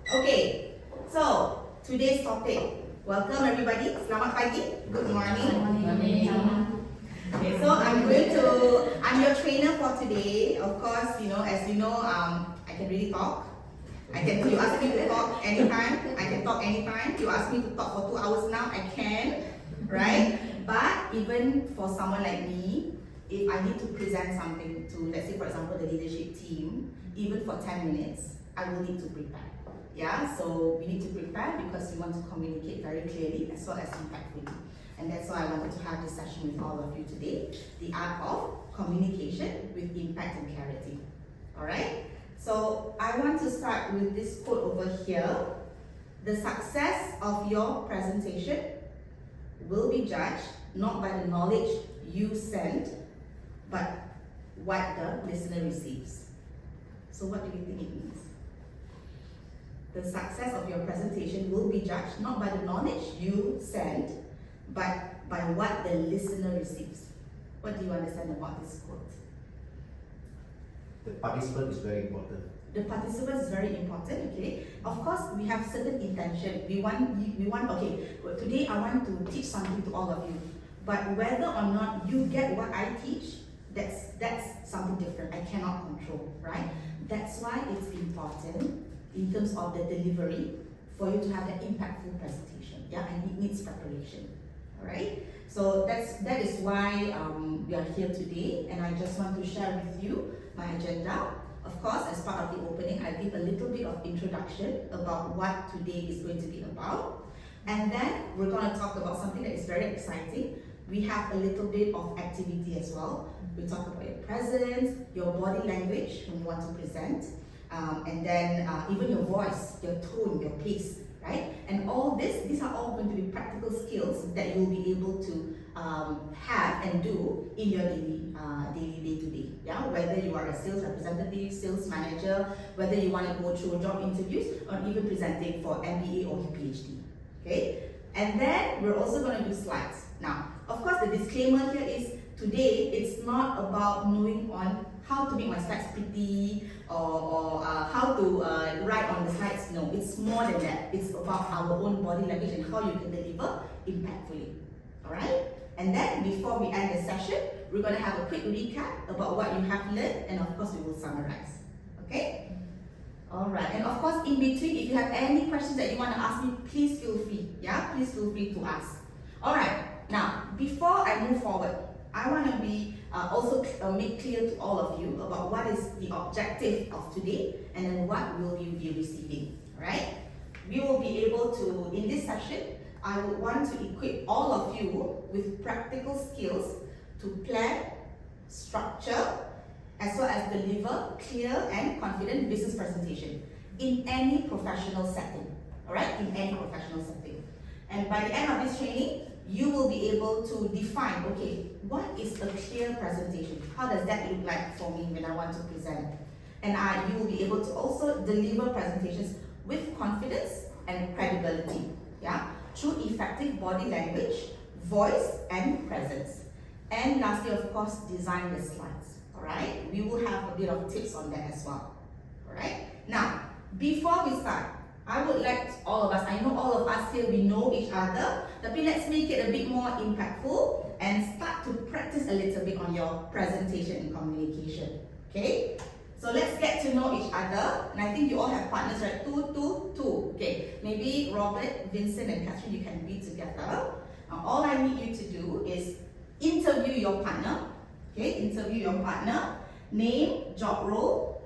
Okay, so today's topic. Welcome everybody. Selamat pagi. Good morning. Okay, so I'm your trainer for today. Of course, as you know, I can really talk. You ask me to talk anytime, I can talk anytime. You ask me to talk for 2 hours now, I can, right? But even for someone like me, if I need to present something to, let's say for example, the leadership team, even for 10 minutes, I will need to prepare. Yeah, so we need to prepare because we want to communicate very clearly as well as impactfully. And that's why I wanted to have this session with all of you today, the art of communication with impact and clarity. Alright? So I want to start with this quote over here. The success of your presentation will be judged not by the knowledge you send, but what the listener receives. So what do you think it means? The success of your presentation will be judged not by the knowledge you send, but by what the listener receives. What do you understand about this quote? The participant is very important. The participant is very important, okay? Of course, we have certain intention. We want, okay, today I want to teach something to all of you. But whether or not you get what I teach, that's something different. I cannot control, right? That's why it's important in terms of the delivery for you to have an impactful presentation, yeah? And it needs preparation, all right? So that is why we are here today, and I just want to share with you my agenda. Of course, as part of the opening, I give a little bit of introduction about what today is going to be about. And then we're going to talk about something that is very exciting. We have a little bit of activity as well. We talk about your presence, your body language when you want to present, and then even your voice, your tone, your pace, right? And all these are all going to be practical skills that you'll be able to have and do in your daily day-to-day. Yeah, whether you are a sales representative, sales manager, whether you want to go through job interviews, or even presenting for MBA or PhD. Okay, and then we're also going to do slides. Now, of course, the disclaimer here is today it's not about knowing on how to make my slides pretty or how to write on the slides. No, it's more than that. It's about our own body language and how you can deliver impactfully. All right? And then before we end the session, we're going to have a quick recap about what you have learned, and of course we will summarize. Okay? All right. And of course, in between, if you have any questions that you want to ask me, please feel free. Yeah, please feel free to ask. All right. Now, before I move forward, I want to be also make clear to all of you about what is the objective of today, and then what will you be receiving. All right? We will be able to, in this session, I would want to equip all of you with practical skills to plan, structure, as well as deliver clear and confident business presentation in any professional setting. All right? In any professional setting. And by the end of this training, you will be able to define, okay, what is a clear presentation? How does that look like for me when I want to present? And you will be able to also deliver presentations with confidence and credibility, yeah, through effective body language, voice, and presence. And lastly, of course, design the slides, all right? We will have a bit of tips on that as well, all right? Now, before we start, I would like all of us, I know all of us here, we know each other, but let's make it a bit more impactful and start to practice a little bit on your presentation and communication, okay? So let's get to know each other, and I think you all have partners, right? Two. Okay, maybe Robert, Vincent, and Catherine, you can be together. Now, all I need you to do is interview your partner, okay? Interview your partner, name, job role,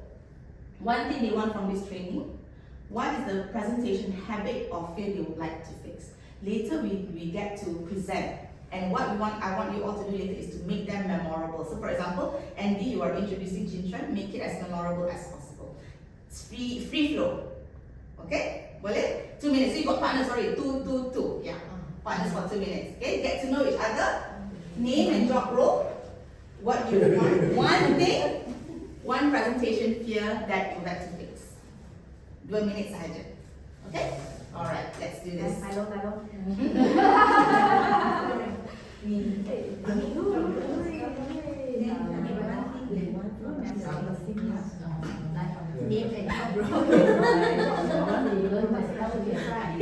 one thing they want from this training. What is the presentation habit or fear they would like to fix? Later, we get to present. And what I want you all to do later is to make them memorable. So for example, Andy, you are introducing Jinchuan, make it as memorable as possible. It's free flow. Okay? Boleh? 2 minutes. So you got partners, sorry, two. Yeah. Partners for 2 minutes. Okay? Get to know each other. Name and job role. What you want. One thing, one presentation fear that you would like to fix. 2 minutes sahaja. Okay? Alright, let's do this. Hello.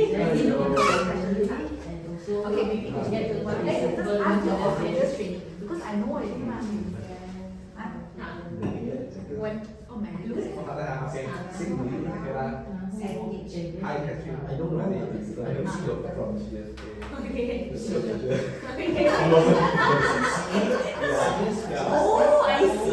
Okay, maybe we get to one. Let's ask your previous training because I know already. When Okay, sing to you. Hi, Catherine. I don't know. I don't see your from GSK. okay. It's your pleasure. Okay. Oh, I see.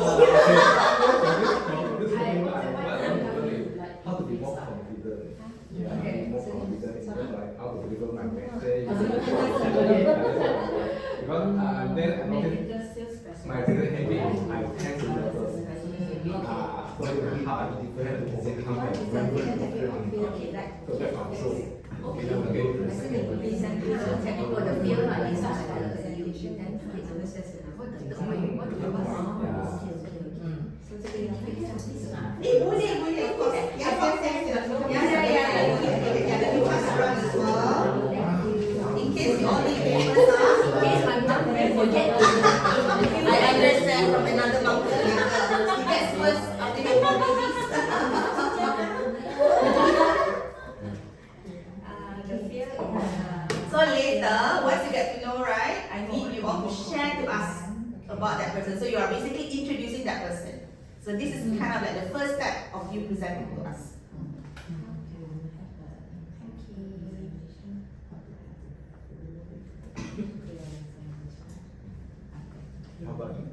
How to be more confident. Yeah, more confident in terms like how to deliver my message. Because then I noticed my favorite habit is I tend to nervous. So it's very hard to different to overcome and remember different. So that's also. Okay. Boleh, of course. Yang proses, ya. Let me pass around as well. In case you all need papers, in case my mom will forget. I understand from another mom. He gets first after you all babies. So later, once you get to know, right, I need you all to share to us about that person. So you are basically introducing that person. So this is kind of like the first step of you presenting to us. How about you?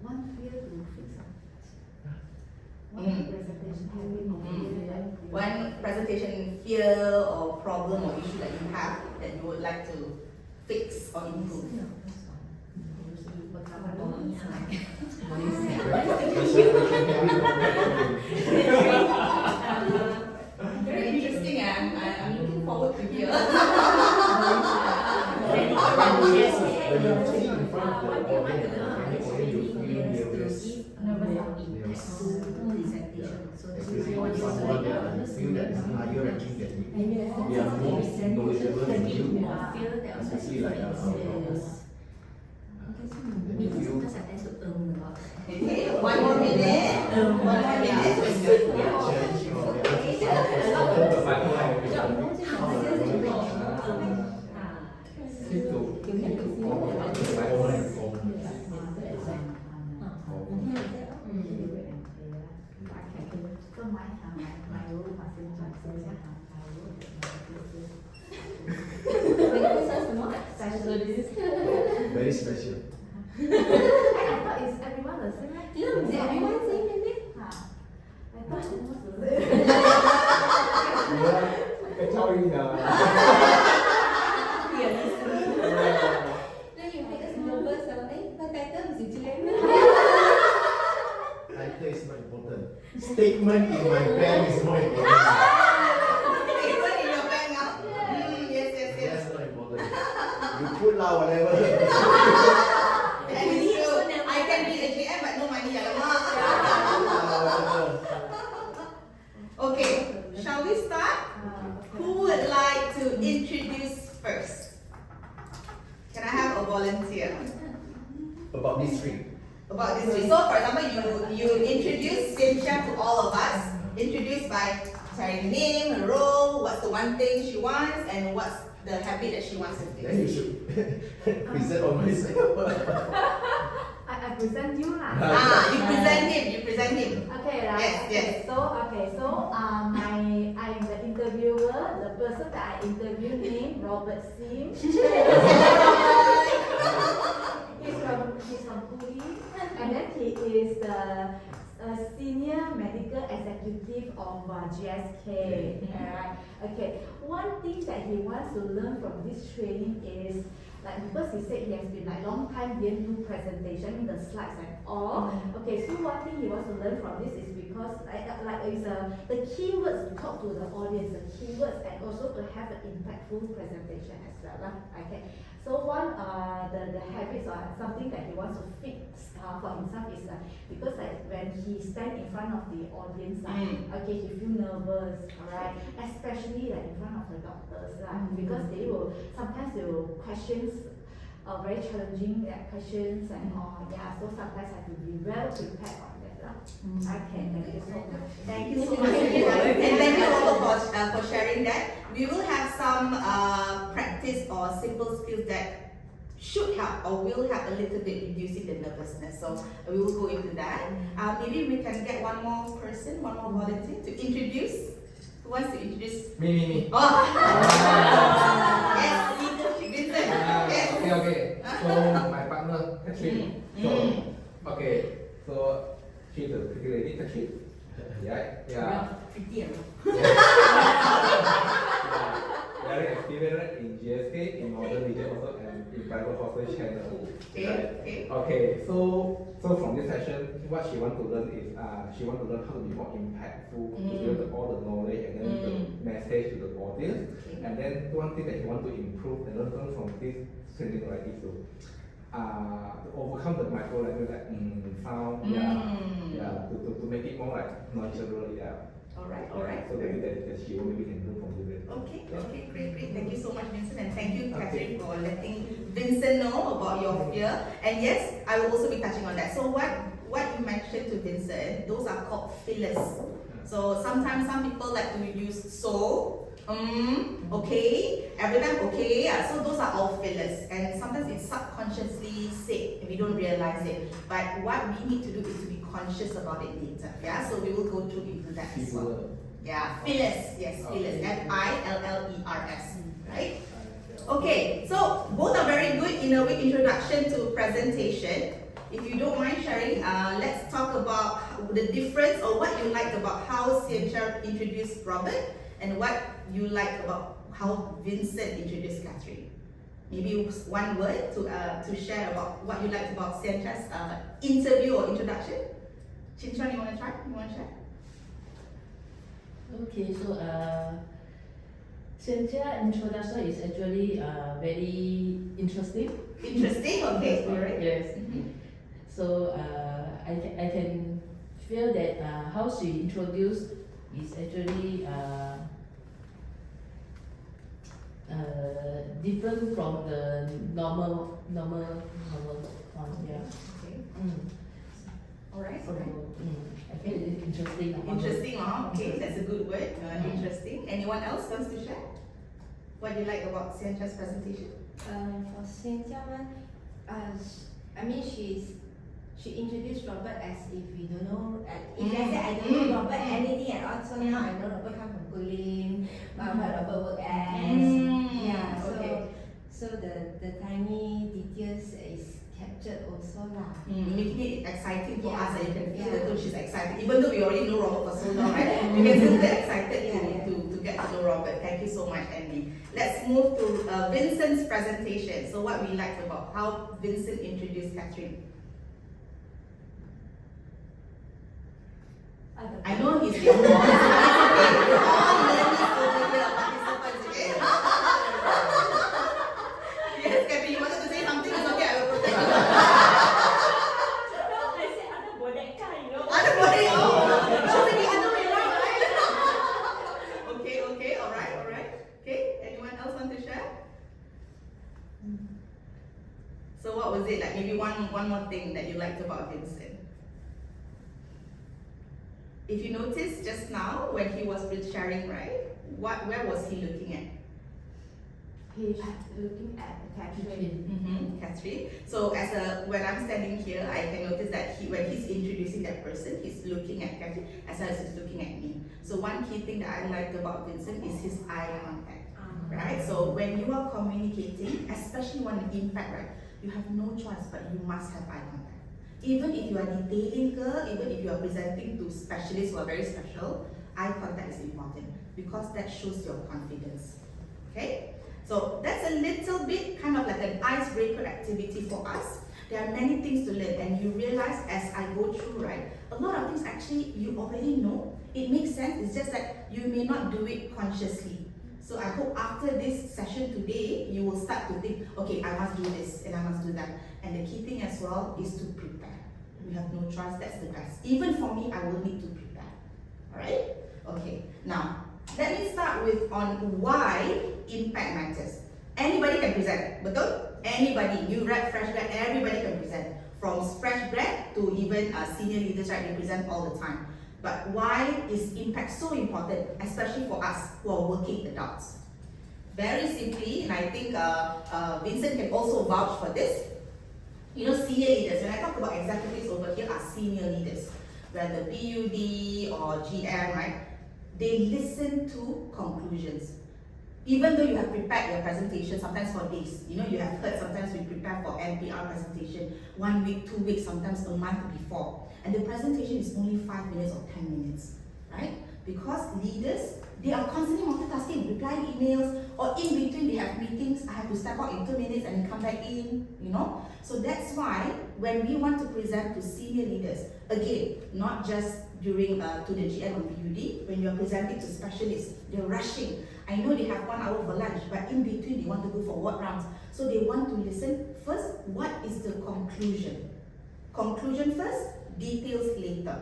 One fear to fix up. One presentation fear or problem or issue that you have that you would like to fix or improve. Very interesting. I'm looking forward to hear. Someone that feel that is higher ranking than you, they are more knowledgeable than you, especially like then you feel Okay, one more minute. One more minute. challenge or very special. I thought it's everyone the same, right? No, is everyone same maybe? I thought it was the same. I tell you Then you make us nervous, my title is Ujian. Title is not important. Statement in my bank is more important. Statement in your bank now. Yes. That's not important. You put lah whatever. And it's true. I can be a GM but no money. Okay, shall we start? Who would like to introduce first? Can I have a volunteer? About this three. About this three. So for example, you introduce Cynthia to all of us. Introduce by sharing name, her role, what's the one thing she wants, and what's the habit that she wants to fix. Then you should present on myself. I present you lah. You present him. Okay, right. Yes. So I'm the interviewer, the person that I interviewed named Robert Sim. He's from Puri, and then he is the senior medical executive of GSK. Alright. Okay. One thing that he wants to learn from this training is because he said he has been long time didn't do presentation, the slides and all. Okay, so one thing he wants to learn from this is because it's the keywords to talk to the audience, the keywords, and also to have an impactful presentation as well. Okay, so one the habits or something that he wants to fix for himself is because when he stand in front of the audience, okay, he feel nervous, alright, especially in front of the doctors, because sometimes they will questions. Very challenging questions and all, so sometimes I have to be well prepared on that. Okay, thank you so much. Thank you so much, and thank you all for sharing that. We will have some practice or simple skills that should help or will help a little bit reducing the nervousness. So we will go into that. Maybe we can get one more person, one more volunteer to introduce. Who wants to introduce? Me. Oh. Yes, Vincent. Yes. Okay. So my partner, Catherine. So she's a pretty lady, Catherine. Yeah. Pretty. Very experienced in GSK, in modern region also, and in private hospital channel. Okay. So from this session, what she want to learn is she want to learn how to be more impactful, to give all the knowledge and then the message to the audience. And then one thing that she want to improve and learn from this training like is to overcome the micro language like sound, to make it more like natural, Alright. So maybe that she maybe can learn from you. Okay, great. Thank you so much, Vincent, and thank you, Catherine, for letting Vincent know about your fear. And yes, I will also be touching on that. So what you mentioned to Vincent, those are called fillers. So sometimes some people like to use so, okay, every time okay. So those are all fillers, and sometimes it's subconsciously said and we don't realize it. But what we need to do is to be conscious about it later. So we will go through into that as well. Fillers. Yes, fillers. F-I-L-L-E-R-S. Right? Okay, so both are very good in a way introduction to presentation. If you don't mind sharing, let's talk about the difference or what you like about how Siencha introduced Robert and what you like about how Vincent introduced Catherine. Maybe one word to share about what you liked about Siencha's interview or introduction. Chinchuan, you want to try? You want to share? Okay, so Siencha introduction is actually very interesting. Interesting, okay, alright. Yes. So I can feel that how she introduced is actually different from the normal one. Okay. Alright. So I feel it interesting. Interesting, okay, that's a good word. Interesting. Anyone else wants to share? What do you like about Siencha's presentation? For Cynthia one, I mean she introduced Robert as if we don't know, if let's say I don't know Robert anything at all, so now I know Robert come from Guilin, what Robert work as, so the tiny details is captured also lah. Making it exciting for us, and you can feel that she's excited, even though we already know Robert for so long, right? We can still get excited to get to know Robert. Thank you so much, Andy. Let's move to Vincent's presentation. So what we liked about how Vincent introduced Catherine. I know he's your boss. We're all learners over here, participants. Okay? Yes, Catherine, you wanted to say something? It's okay, I will protect you. No, I said other boneka, Other boneka, should be the other way around, right? Okay, alright. Okay, anyone else want to share? So what was it like? Maybe one more thing that you liked about Vincent. If you notice just now when he was sharing, right? Where was he looking at? He's looking at Catherine. Catherine. So when I'm standing here, I can notice that when he's introducing that person, he's looking at Catherine as well as he's looking at me. So one key thing that I liked about Vincent is his eye contact, right? So when you are communicating, especially when impact, right, you have no choice but you must have eye contact. Even if you are detailing her, even if you are presenting to specialists who are very special, eye contact is important because that shows your confidence. Okay? So that's a little bit kind of like an icebreaker activity for us. There are many things to learn, and you realize as I go through, right, a lot of things actually you already know. It makes sense, it's just that you may not do it consciously. So I hope after this session today, you will start to think, okay, I must do this and I must do that. And the key thing as well is to prepare. We have no choice, that's the best. Even for me, I will need to prepare. Alright? Okay, now, let me start with on why impact matters. Anybody can present, betul? Anybody, new grad, fresh grad, everybody can present. from fresh grad to even senior leaders, right? They present all the time. But why is impact so important, especially for us who are working adults? Very simply, and I think Vincent can also vouch for this. You know, senior leaders, when I talk about executives over here are senior leaders, whether BUD or GM, right? They listen to conclusions. Even though you have prepared your presentation, sometimes for days, you know, you have heard sometimes we prepare for NPR presentation 1 week, 2 weeks, sometimes a month before. And the presentation is only 5 minutes or 10 minutes, right? Because leaders, they are constantly multitasking, replying emails, or in between they have meetings, I have to step out in 2 minutes and then come back in, you know? So that's why when we want to present to senior leaders, again, not just during to the GM or BUD, when you're presenting to specialists, they're rushing. I know they have 1 hour for lunch, but in between they want to go for work rounds. So they want to listen first, what is the conclusion? Conclusion first, details later.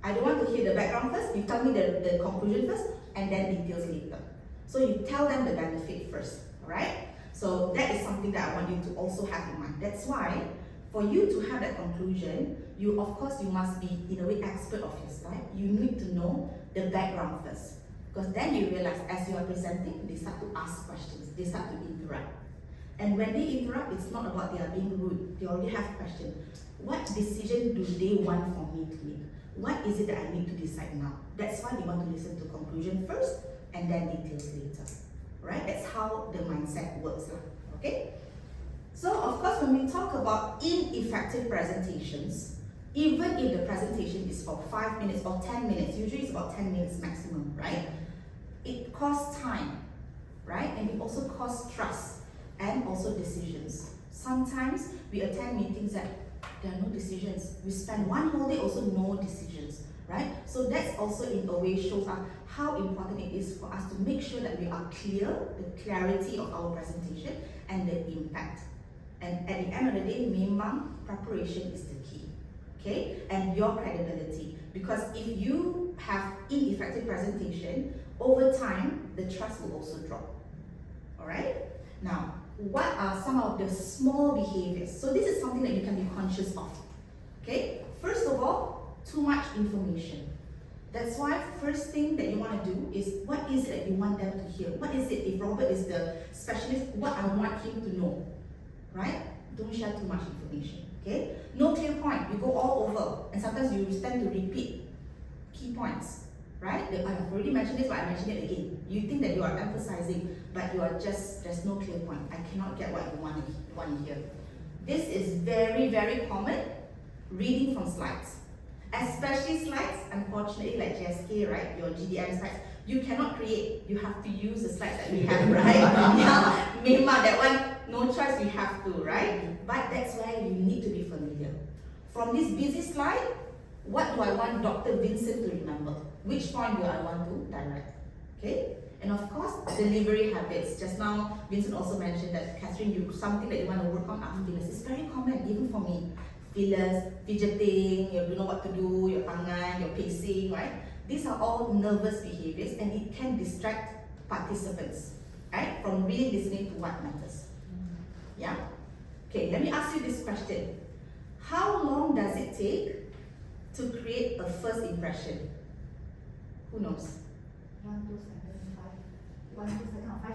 I don't want to hear the background first, you tell me the conclusion first, and then details later. So you tell them the benefit first, alright? So that is something that I want you to also have in mind. That's why, for you to have that conclusion, you of course you must be in a way expert of your slide. You need to know the background first. Because then you realize as you are presenting, they start to ask questions, they start to interrupt. And when they interrupt, it's not about they are being rude, they already have questions. What decision do they want for me to make? What is it that I need to decide now? That's why they want to listen to conclusion first and then details later. Right? That's how the mindset works. Okay? So of course when we talk about ineffective presentations, even if the presentation is for 5 minutes or 10 minutes, usually it's about 10 minutes maximum, right? It costs time, right? And it also costs trust and also decisions. Sometimes we attend meetings that there are no decisions. We spend 1 whole day also no decisions, right? So that's also in a way shows us how important it is for us to make sure that we are clear, the clarity of our presentation and the impact. And at the end of the day, memang preparation is the key, okay? And your credibility. Because if you have ineffective presentation, over time, the trust will also drop, all right? Now, what are some of the small behaviors? So this is something that you can be conscious of, okay? First of all, too much information. That's why first thing that you want to do is, what is it that you want them to hear? What is it, if Robert is the specialist, what I want him to know, right? Don't share too much information, okay? No clear point, you go all over, and sometimes you tend to repeat key points, right? I've already mentioned this, but I mention it again. You think that you are emphasizing, but you are just, there's no clear point. I cannot get what you want to hear. This is very, very common, reading from slides. Especially slides, unfortunately, like JSK, right? Your GDM slides, you cannot create. You have to use the slides that we have, right? Yeah, memang that one, no choice, we have to, right? But that's why you need to be familiar. From this busy slide, what do I want Dr. Vincent to remember? Which point do I want to direct? Okay? And of course, delivery habits. Just now, Vincent also mentioned that, Catherine, something that you want to work on are fillers. It's very common, even for me. Fillers, fidgeting, you don't know what to do, your tangan, your pacing, right? These are all nervous behaviors and it can distract participants, right? From really listening to what matters. Yeah? Okay, let me ask you this question. How long does it take to create a first impression? Who knows? 1, 2 seconds, 5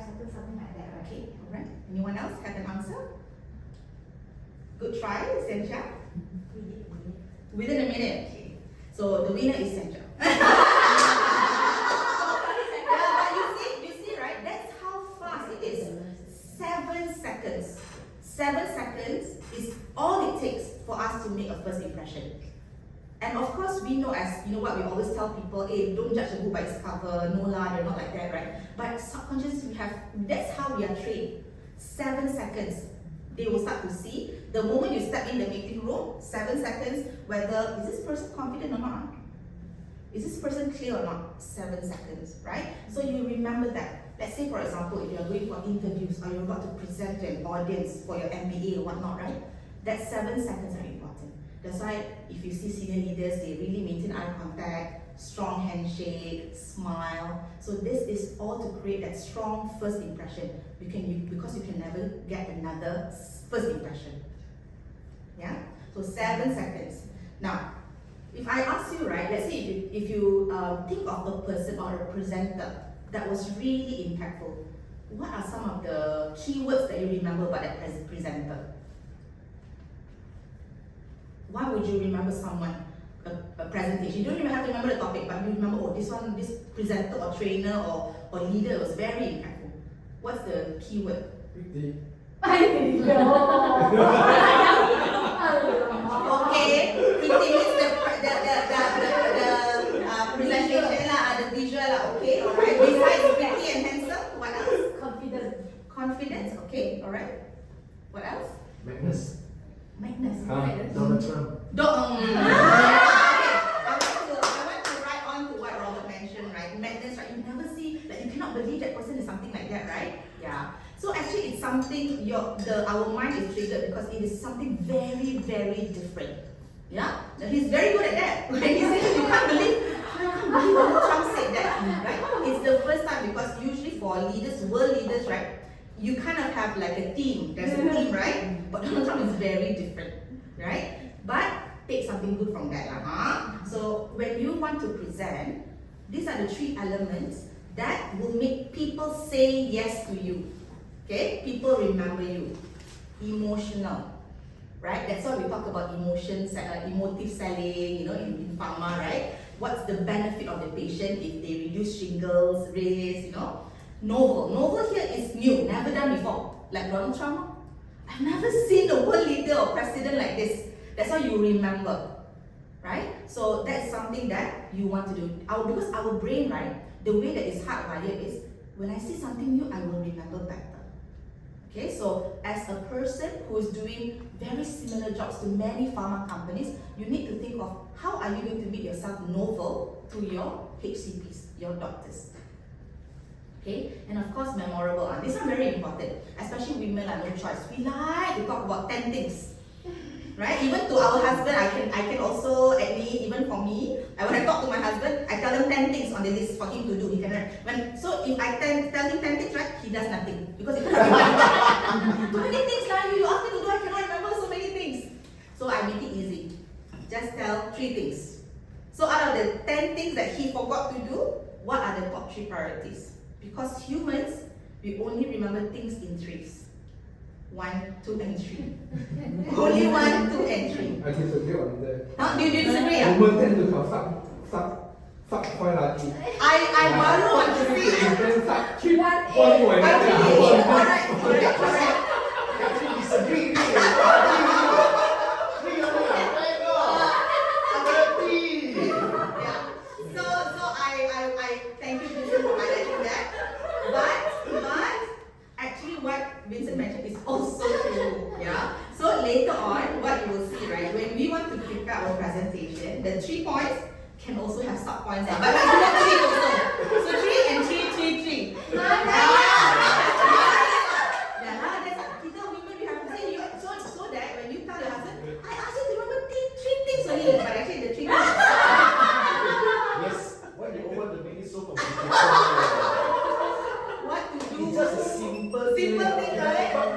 seconds, something like that, right? Okay, alright. Anyone else have an answer? Good try, Senja. Within a minute. Okay. So the winner is Senja. You see, right? That's how fast it is. 7 seconds. 7 seconds is all it takes for us to make a first impression. And of course, we know, as you know what we always tell people, hey, don't judge a book by its cover, no lah, they're not like that, right? But subconsciously, that's how we are trained. 7 seconds, they will start to see. The moment you step in the meeting room, 7 seconds, whether, is this person confident or not? Is this person clear or not? 7 seconds, right? So you remember that. Let's say, for example, if you're going for interviews or you're about to present to an audience for your MBA or whatnot, right? That 7 seconds are important. That's why if you see senior leaders, they really maintain eye contact, strong handshake, smile. So this is all to create that strong first impression. Because you can never get another first impression. Yeah? So 7 seconds. Now, if I ask you, right, let's say if you think of a person or a presenter that was really impactful, what are some of the keywords that you remember about that presenter? Why would you remember someone, a presentation? You don't even have to remember the topic, but you remember, oh, this presenter or trainer or leader was very impactful. What's the keyword? Okay, pretty means the presentation lah, the visual lah, okay, alright. Besides pretty and handsome, what else? Confidence, okay, alright. What else? Magnus. Magnus. Donald Trump. Okay, I want to write on to what Robert mentioned, right? Magnus, right? You never see, like you cannot believe that person is something like that, right? Yeah. So actually, it's something our mind is triggered because it is something very, very different. Yeah, he's very good at that. When he says, you can't believe Donald Trump said that, right? It's the first time because usually for leaders, world leaders, right? You kind of have like a theme. There's a theme, right? But Donald Trump is very different, right? But take something good from that, So when you want to present, these are the 3 elements that will make people say yes to you. Okay, people remember you. Emotional, right? That's why we talk about emotions, emotive selling, in pharma, right? What's the benefit of the patient if they reduce shingles risk, Novel. Novel here is new, never done before. Like Donald Trump, I've never seen a world leader or president like this. That's why you remember, right? So that's something that you want to do. Because our brain, right, the way that it's hardwired is, when I see something new, I will remember better. Okay, so as a person who is doing very similar jobs to many pharma companies, you need to think of how are you going to make yourself novel to your HCPs, your doctors. Okay, and of course memorable. These are very important, especially women are no choice. We like to talk about 10 things, right? Even to our husband, I can also admit, even for me, when I talk to my husband, I tell him 10 things on the list for him to do. He can so if I tell him 10 things, right, he does nothing because he cannot remember. Too many things now. You ask me to do, I cannot remember so many things. So I make it easy. Just tell 3 things. So out of the 10 things that he forgot to do, what are the top 3 priorities? Because humans, we only remember things in 3s. 1, 2, and 3. Only 1, 2, and 3. I disagree on that. Do you disagree? Women tend to have suck quite lucky. I baru want to see. Actually, correct. Actually disagree. Yeah. So I thank you Vincent for highlighting that. But actually what Vincent mentioned is also true. Yeah. So later on, what you will see, right, when we want to prepare our presentation, the 3 points can also have sub points. But it's not 3 also. So 3 and 3, 3, 3. Kita women, we have to say so that when you tell your husband, I asked you to remember 3 things only, but actually the 3 things. Yes, why you want to make it so complicated? What to do? It's just a simple thing, right? But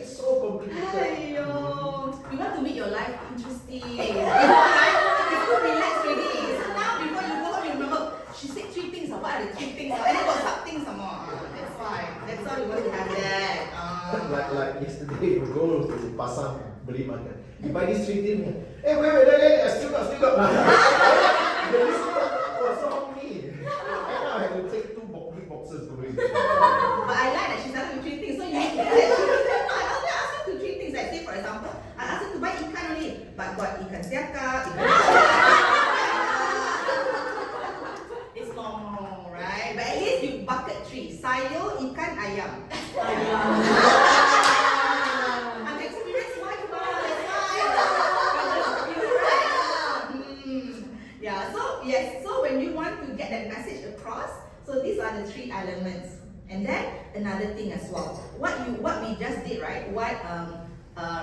it's so complicated. Aiyo. You want to make your life interesting. It's too relaxed already. So now before you go home, you remember, she said 3 things. What are the 3 things? And then got sub things some more. That's why we want to have that. Like yesterday, we go to pasar beli makan. You buy these 3 things. Hey, wait, I still got. The list was so many. And now I have to take 2 big boxes to bring. But I like that she started with 3 things. So you need to I only ask her to 3 things. Like say for example, I asked her to buy ikan only. But got ikan siaka, it's normal, right? But at least you bucket 3. Sayur, ikan, ayam. I'm experienced wife, that's why. Yeah, so when you want to get that message across, so these are the 3 elements. And then another thing as well. What we just did, right? What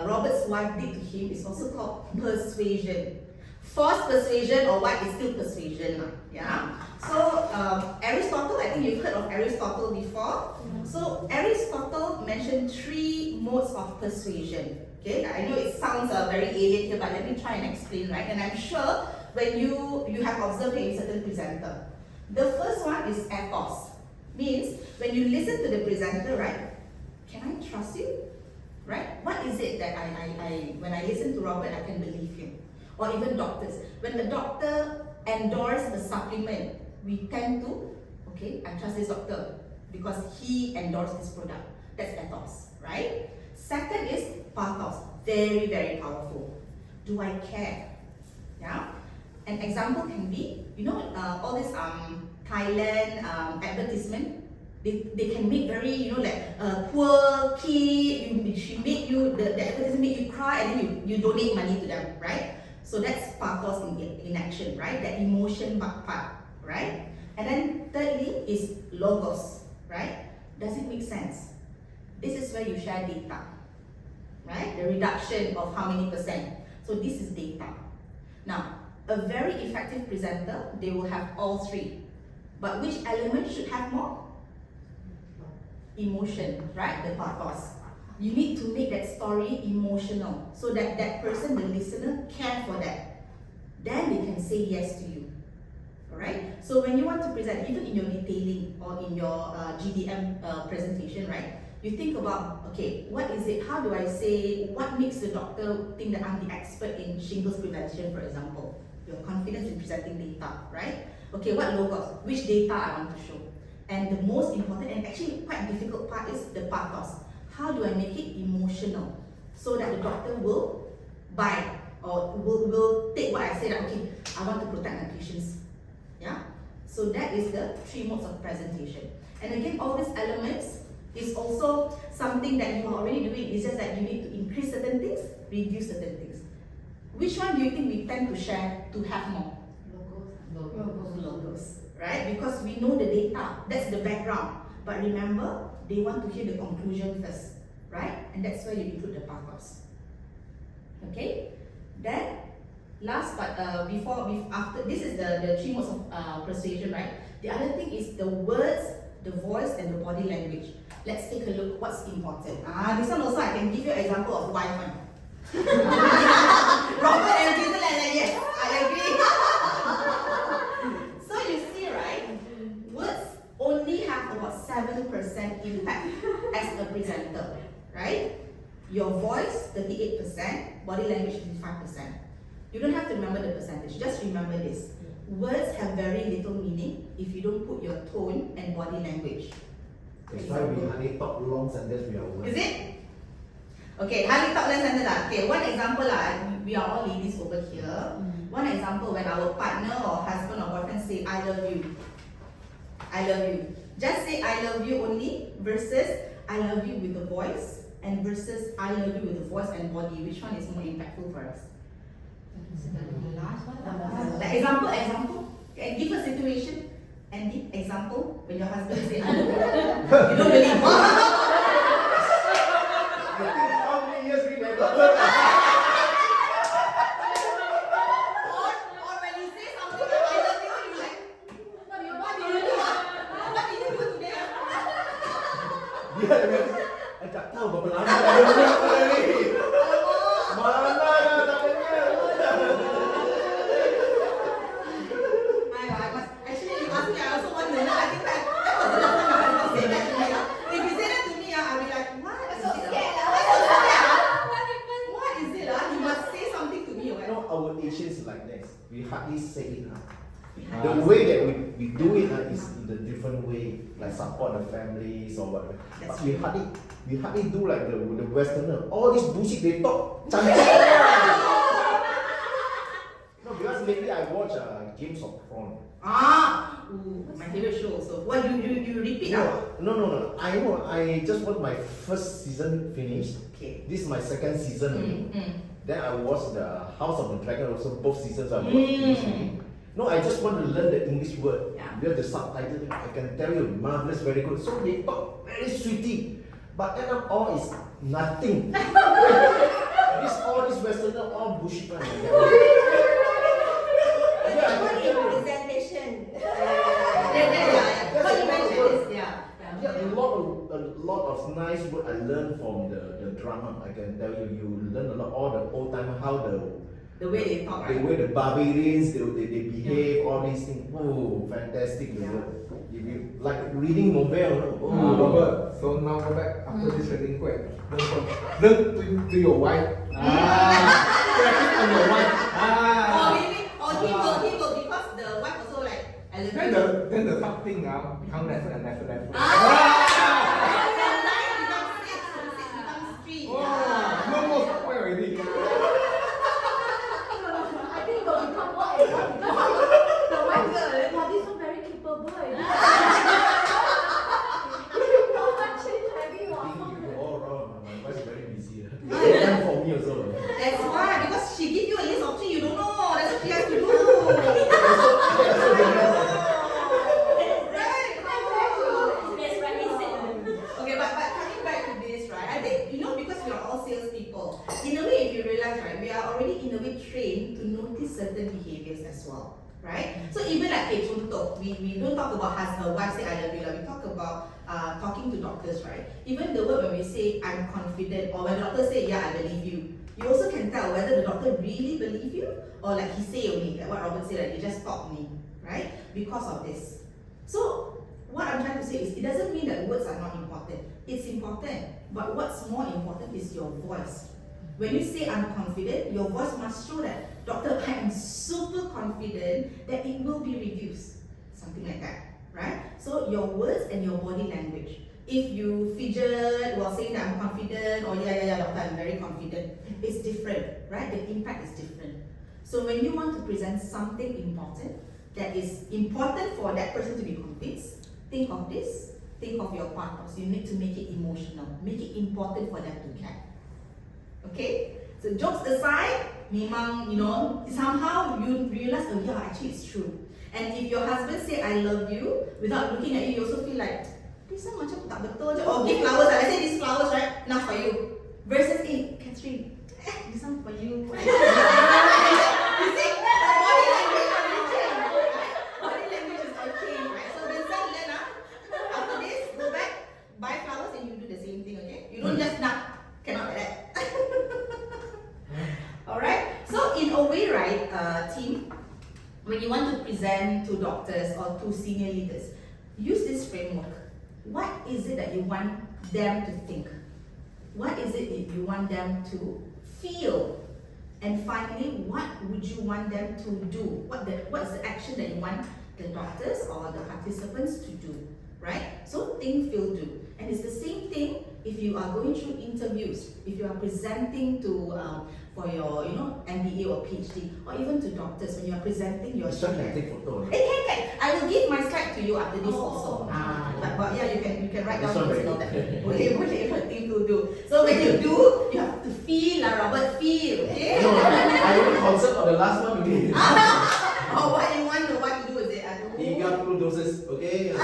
Robert's wife did to him is also called persuasion. Forced persuasion, or what is still persuasion, yeah. So Aristotle, I think you've heard of Aristotle before. So Aristotle mentioned 3 modes of persuasion. Okay, I know it sounds very alien here, but let me try and explain, right? And I'm sure when you have observed a certain presenter. The first one is ethos. Means when you listen to the presenter, right? Can I trust you? Right? What is it that when I listen to Robert, I can believe him? Or even doctors. When the doctor endorses a supplement, we tend to, okay, I trust this doctor because he endorsed this product. That's ethos, right? Second is pathos. Very, very powerful. Do I care? Yeah? An example can be, you know, all this Thailand advertisement. They can make very, you know, like poor kid, she make you, the advertisement make you cry and then you donate money to them, right? So that's pathos in action, right? That emotion part, right? And then thirdly is logos, right? Does it make sense? This is where you share data, right? The reduction of how many percent. So this is data. Now, a very effective presenter, they will have all three. But which element should have more? Emotion, right? The pathos. You need to make that story emotional so that that person, the listener, care for that. Then they can say yes to you. Alright? So when you want to present, even in your detailing or in your GDM presentation, right? You think about, okay, what is it? How do I say? What makes the doctor think that I'm the expert in shingles prevention, for example? Your confidence in presenting data, right? Okay, what logos? Which data I want to show? And the most important and actually quite difficult part is the pathos. How do I make it emotional so that the doctor will buy or will take what I say that, okay, I want to protect my patients. Yeah? So that is the three modes of presentation. And again, all these elements is also something that you are already doing. It's just that you need to increase certain things, reduce certain things. Which one do you think we tend to share to have more? Logos, right? Because we know the data, that's the background. But remember, they want to hear the conclusion first, right? And that's where you include the pathos. Okay? Then, last but after, this is the three modes of persuasion, right? The other thing is the words, the voice, and the body language. Let's take a look what's important. This one also I can give you an example of Wi-Fi. Robert and Jason, yes, I agree. So you see, right? Words only have about 7% impact as a presenter, right? Your voice, 38%, body language, 55%. You don't have to remember the percentage, just remember this. Words have very little meaning if you don't put your tone and body language. That's why we hardly talk long sentences we are words. Is it? Okay, hardly talk less than that. Okay, one example we are all ladies over here. One example when our partner or husband or boyfriend say, I love you. I love you. Just say I love you only versus I love you with the voice and versus I love you with the voice and body. Which one is more impactful for us? The last one. Like example. Okay, give a situation. Andy, example, when your husband say I love you. You don't believe. I think how many years we never heard Or when you say something like I love you, you're like, what did you do? What did you do today? I tak tahu berapa lama dah ada berapa ni. Mana dah tak dengar. Actually, you ask me, I also wonder. I think that was the last time my husband said that to me. If you say that to me, I'll be like, what? I'm so scared. What is it? You must say something to me. You Right? know, our Asians like this. We hardly say it. The way that we do it is in a different way, like support the families or whatever. But we hardly do like the Westerner. All this bullshit they talk. No, because lately I watch Games of Thrones. My favorite show also. What you repeat now? No. I know. I just watched my first season finished. Okay. This is my second season. Then I watched the House of the Dragon also. Both seasons I watched finish. No, I just want to learn the English word. Yeah. We have the subtitle. I can tell you, marvelous, very good. So they talk very sweety, but end up all is nothing. All this Westerner, all bullshit. What is presentation? What you mentioned is, lot of nice word I learned from the drama. I can tell you, you learn a lot. All the old time, how The way they talk, the right? way the barbarians they behave, all these things. Oh, fantastic! The word. If you like reading novel, oh, Robert, so now go back after this training, quick. Learn to your wife. Practice on your wife. He will because the wife also like Then the tough thing now become lesser and lesser. The line becomes 6, from 6 becomes 3. No more spoil already. I think it will become more and more because the wife will, wow, this one very capable. How much change have you I think on? you all wrong. My wife is very busy. Time for me also. That's why, because she give you a list of things you don't know. That's what she has to do. Okay, but coming back to this, right? I think, because we are all salespeople, in a way, if you realize, right, we are already in a way trained to notice certain behaviors as well, right? So even like, contoh, we don't talk about husband, wife say I love you, we talk about talking to doctors, right? Even the word when we say I'm confident, or when the doctor say yeah, I believe you, you also can tell whether the doctor really believe you, or like he say only, like what Robert said, like he just taught me, right? Because of this. So what I'm trying to say is, it doesn't mean that words are not important. It's important, but what's more important is your voice. When you say I'm confident, your voice must show that, doctor, I am super confident that it will be reduced. Something like that, right? So your words and your body language. If you fidget while saying that I'm confident, or yeah, doctor, I'm very confident, it's different, right? The impact is different. So when you want to present something important, that is important for that person to be convinced, think of this, think of your partners. You need to make it emotional, make it important for them to care. Okay? So jokes aside, memang, somehow you realize, oh yeah, actually it's true. And if your husband say I love you, without looking at you also feel like, this one macam tak betul je. Oh, give flowers, let's say these flowers, right? Now for you. Versus, Catherine, this one for you. You see, body language will change, right? Body language is all change, right? So then learn, after this, go back, buy flowers and you do the same thing, okay? You don't just cannot like that. Alright? So in a way, right, team, when you want to present to doctors or to senior leaders, use this framework. What is it that you want them to think? What is it that you want them to feel? And finally, what would you want them to do? What's the action that you want the doctors or the participants to do? Right? So think, feel, do. And it's the same thing if you are going through interviews, if you are presenting to for your MBA or PhD, or even to doctors when you are presenting your This one can take photo. can. I will give my slide to you after this also. But yeah, you can write down this note that boleh thing to do. So when you do, you have to feel, Robert, feel. Okay? No, I only concerned on the last one only. Oh, what you want to do is it? 30 doses, okay? Yeah.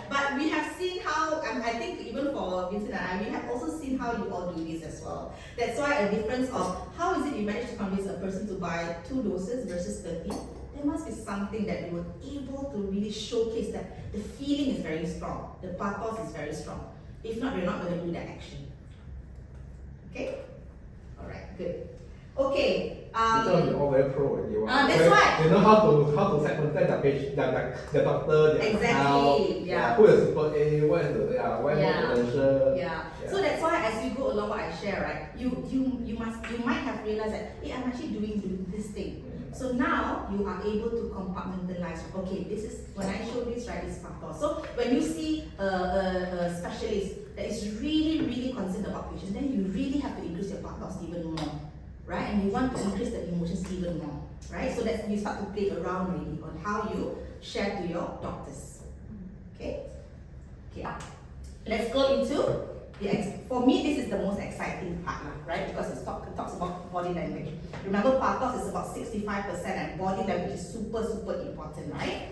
But we have seen how, I think even for Vincent and I, we have also seen how you all do this as well. That's why a difference of how is it you manage to convince a person to buy 2 doses versus 30. There must be something that you were able to really showcase that the feeling is very strong, the pathos is very strong. If not, you're not going to do that action. Okay? Alright, good. Okay. Because you're all very pro already. That's why. You know how to segment the patient, the doctor, the Exactly. Yeah. Who is super A, what is the where more potential. Yeah. So that's why as you go along what I share, right? You might have realized that I'm actually doing this thing. So now you are able to compartmentalize. Okay, this is when I show this, right? It's pathos. So when you see a specialist that is really concerned about patients, then you really have to increase your pathos even more, right? And you want to increase the emotions even more, right? So that you start to play around really on how you share to your doctors. Okay. Let's go into for me, this is the most exciting part, right? Because it talks about body language. Remember, pathos is about 65% and body language is super important, right?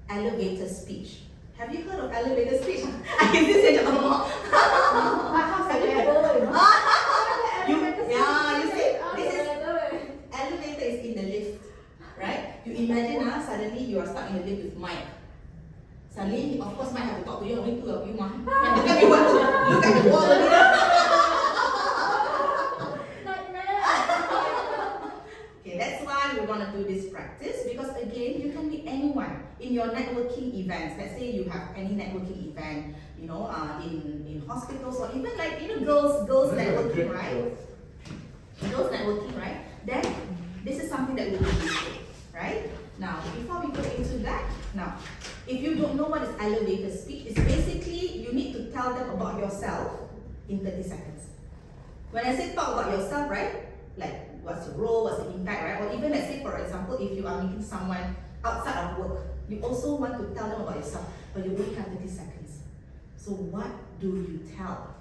Elevator speech. Have you heard of elevator speech? I can just say you see, this is elevator is in the lift, right? You imagine suddenly you are stuck in the lift with Mike. Suddenly, of course, boss might have to talk to you, only two of you, ma. And then you want to look at the wall only. Okay, that's why we want to do this practice, because again, you can be anyone in your networking events. Let's say you have any networking event, you know, in hospitals, or even like, you know, girls networking, right? Girls networking, right? Then this is something that we will do, right? Now, before we go into that, now, if you don't know what is elevator speech, it's basically you need to tell them about yourself in 30 seconds. When I say talk about yourself, right? Like, what's your role, what's the impact, right? Or even, let's say, for example, if you are meeting someone outside of work, you also want to tell them about yourself, but you only have 30 seconds. So what do you tell?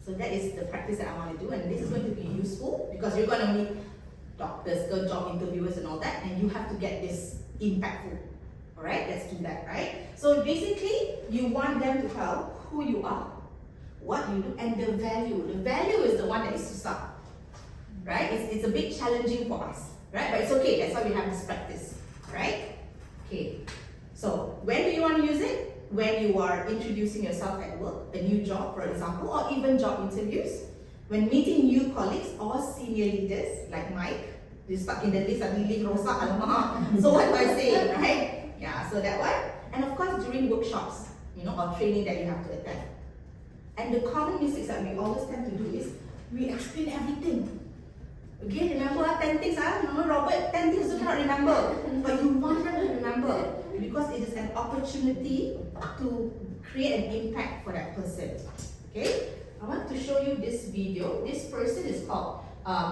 So that is the practice that I want to do, and this is going to be useful because you're going to meet doctors, job interviewers and all that, and you have to get this impactful. Alright, let's do that, right? So basically, you want them to tell who you are, what you do, and the value. The value is the one that is to start. Right? It's a bit challenging for us, right? But it's okay, that's why we have this practice, right? Okay, so when do you want to use it? When you are introducing yourself at work, a new job, for example, or even job interviews, when meeting new colleagues or senior leaders, like Mike, you stuck in the list, suddenly leave Rosa, alamak. So what do I say, right? Yeah, so that one. And of course, during workshops, you know, or training that you have to attend. And the common mistakes that we always tend to do is, we explain everything. Okay, remember 10 things, no, Robert, 10 things you cannot remember. But you want them to remember because it is an opportunity to create an impact for that person. Okay, I want to show you this video. This person is called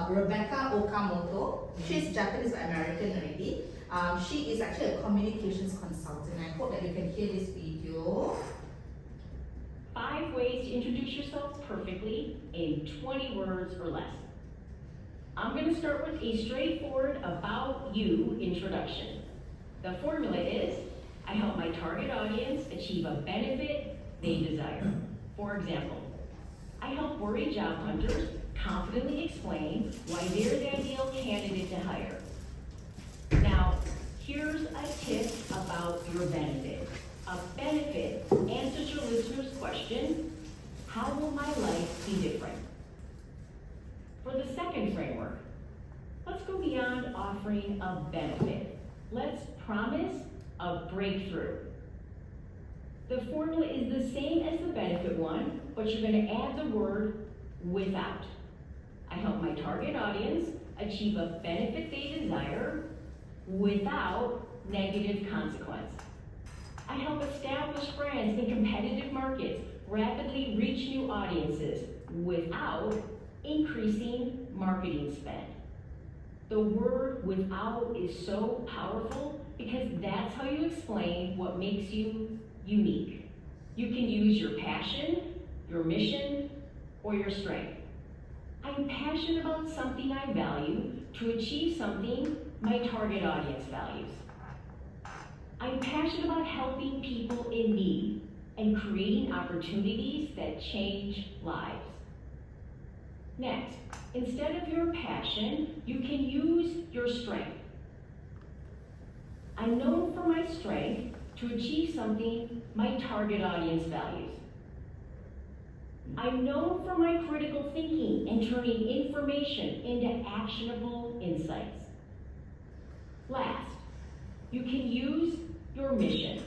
Rebecca Okamoto. She's Japanese but American already. She is actually a communications consultant. I hope that you can hear this video. 5 ways to introduce yourself perfectly in 20 words or less. I'm going to start with a straightforward about you introduction. The formula is, I help my target audience achieve a benefit they desire. For example, I help worried job hunters confidently explain why they're the ideal candidate to hire. Now, here's a tip about your benefit. A benefit answers your listener's question, how will my life be different? For the second framework, let's go beyond offering a benefit. Let's promise a breakthrough. The formula is the same as the benefit one, but you're going to add the word without. I help my target audience achieve a benefit they desire without negative consequence. I help established brands in competitive markets rapidly reach new audiences without increasing marketing spend. The word without is so powerful because that's how you explain what makes you unique. You can use your passion, your mission, or your strength. I'm passionate about something I value to achieve something my target audience values. I'm passionate about helping people in need and creating opportunities that change lives. Next, instead of your passion, you can use your strength. I'm known for my strength to achieve something my target audience values. I'm known for my critical thinking and turning information into actionable insights. Last, you can use your mission.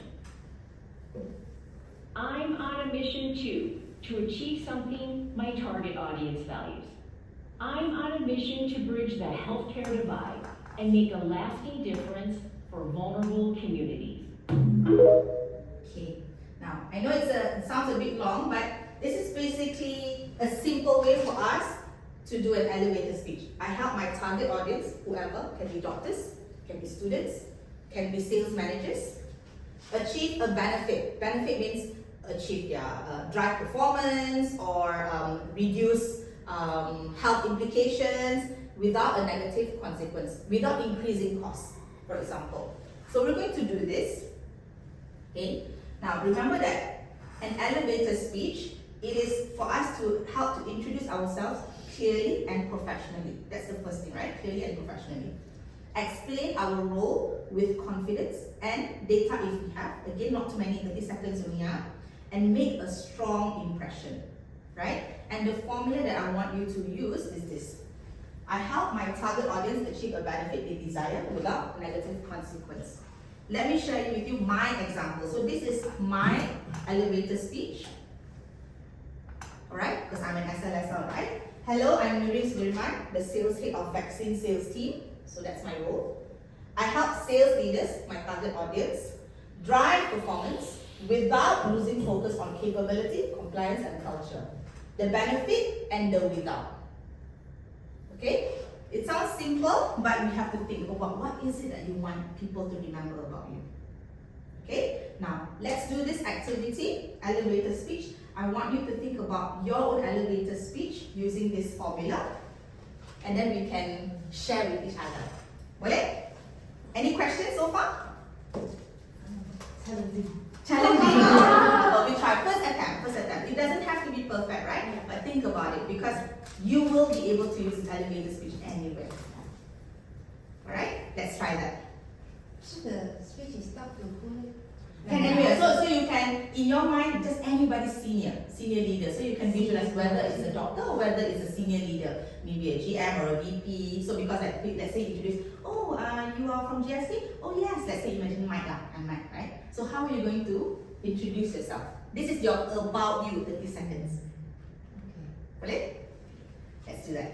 I'm on a mission to achieve something my target audience values. I'm on a mission to bridge the healthcare divide and make a lasting difference for vulnerable communities. Okay, now I know it sounds a bit long, but this is basically a simple way for us to do an elevator speech. I help my target audience, whoever, can be doctors, can be students, can be sales managers, achieve a benefit. Benefit means achieve their drive performance or reduce health implications without a negative consequence, without increasing costs, for example. So we're going to do this. Okay. Now remember that an elevator speech, it is for us to help to introduce ourselves clearly and professionally. That's the first thing, right? Clearly and professionally. explain our role with confidence and data if we have, again not too many, 30 seconds only, and make a strong impression, right? And the formula that I want you to use is this. I help my target audience achieve a benefit they desire without negative consequence. Let me share with you my example. So this is my elevator speech. Alright, because I'm an SLSL, right? Hello, I'm Nureen Sudirman, the sales head of vaccine sales team. So that's my role. I help sales leaders, my target audience, drive performance without losing focus on capability, compliance, and culture. The benefit and the without. Okay? It sounds simple, but you have to think about what is it that you want people to remember about you. Okay? Now, let's do this activity, elevator speech. I want you to think about your own elevator speech using this formula, and then we can share with each other. Boleh? Any questions so far? Challenging. Well, we try. First attempt. It doesn't have to be perfect, right? But think about it, because you will be able to use elevator speech anywhere. Alright? Let's try that. So the speech is talk to who? Can anywhere. So you can, in your mind, just anybody senior leader. So you can visualize whether it's a doctor or whether it's a senior leader, maybe a GM or a VP. So because let's say introduce, oh, you are from GST? Oh yes, let's say imagine Mike lah, I'm Mike, right? So how are you going to introduce yourself? This is your about you, 30 seconds. Okay. Let's do that.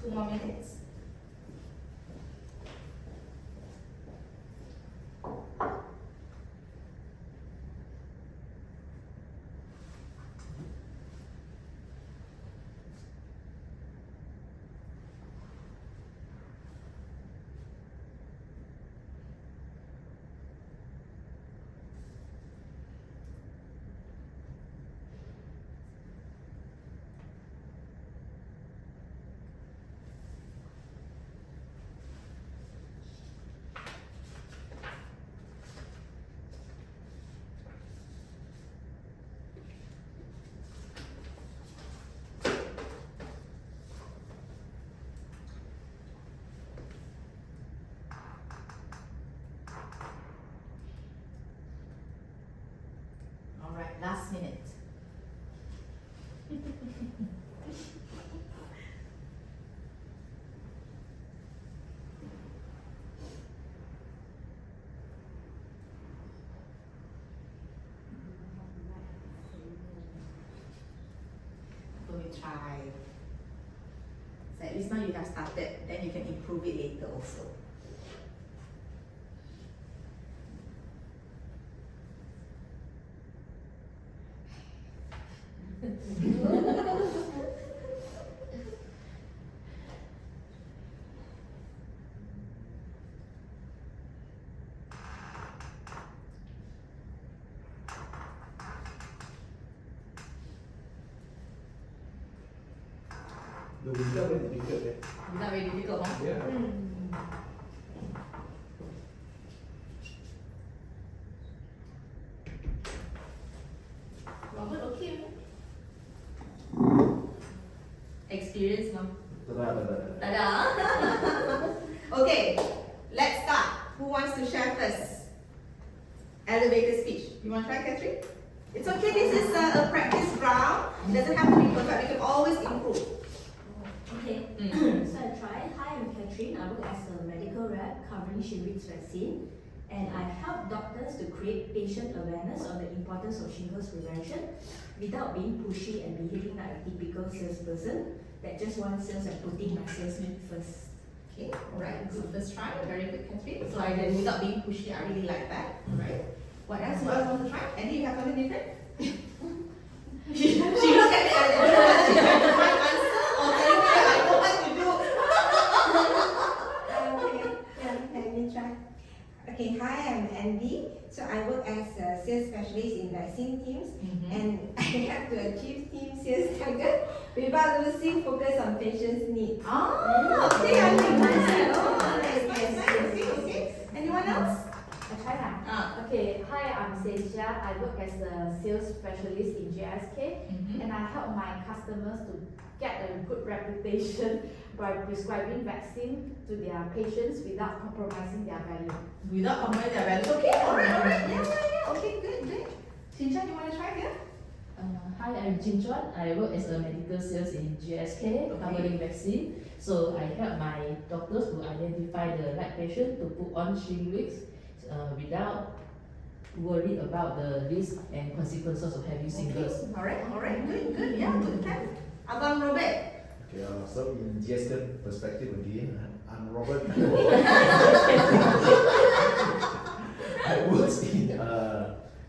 Two more minutes. Alright, last minute. try. So at least now you have started, then you can improve it later also. The result is difficult. Not very difficult, huh? Yeah. Robert, okay? Experience, no? Tada! Okay, let's start. Who wants to share first? Elevator speech. You want to try, Catherine? It's okay, this is a practice round. It doesn't have to be perfect, we can always improve. Okay, so I try. Hi, I'm Catherine. I work as a medical rep covering shingles vaccine, and I help doctors to create patient awareness on the importance of shingles prevention without being pushy and behaving like a typical salesperson that just wants sales and putting my sales meet first. Okay, alright, good first try. Very good, Catherine. So I did without being pushy, I really like that. Alright. What else? What else want to try? Andy, you have something different? she looked at me and I don't know whether she's trying to find answer or telling me I know what to do. Okay, yeah, let me try. Okay, hi, I'm Andy. So I work as a sales specialist in vaccine teams, and I have to achieve team sales target without losing focus on patients' needs. Oh, okay, I like that. Oh, Yes, nice, yes, nice. yes, Okay, yes, okay. yes. Anyone else? I try now. Okay, hi, I'm Seisha. I work as a sales specialist in GSK, and I help my customers to get a good reputation by prescribing vaccine to their patients without compromising their value. Without compromising their values. Okay, alright. Yeah. Okay, good. Shinchan, you want to try here? Hi, I'm Jin Chuan. I work as a medical sales in GSK covering vaccine. So I help my doctors to identify the right patient to put on shingles without worried about the risk and consequences of having shingles. Okay, alright, good. Yeah, good time. Abang Robert. Okay, so in GSK perspective again, I'm Robert.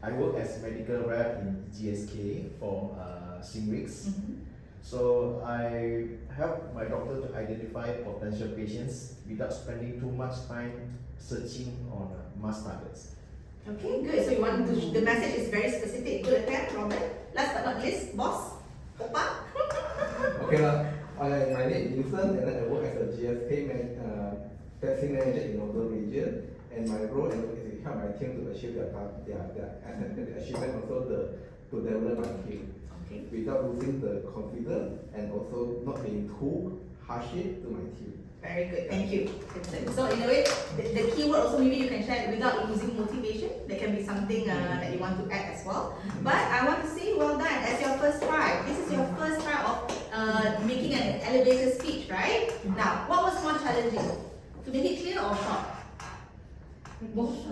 I work as medical rep in GSK for Shingrix. So I help my doctor to identify potential patients without spending too much time searching on mass targets. Okay, good. So you want to, the message is very specific. Good attempt, Robert. Last but not least, boss, Opa. Okay lah. My name is Vincent and I work as a GSK vaccine manager in Northern region. And my role is to help my team to achieve their achievement, also to develop my team. Okay. Without losing the confidence and also not being too harshy to my team. Very good. Thank you. So in a way, the key word also maybe you can share without losing motivation. There can be something that you want to add as well. But I want to say well done as your first try. This is your first try of making an elevator speech, right? Now, what was more challenging? To make it clear or short? Both.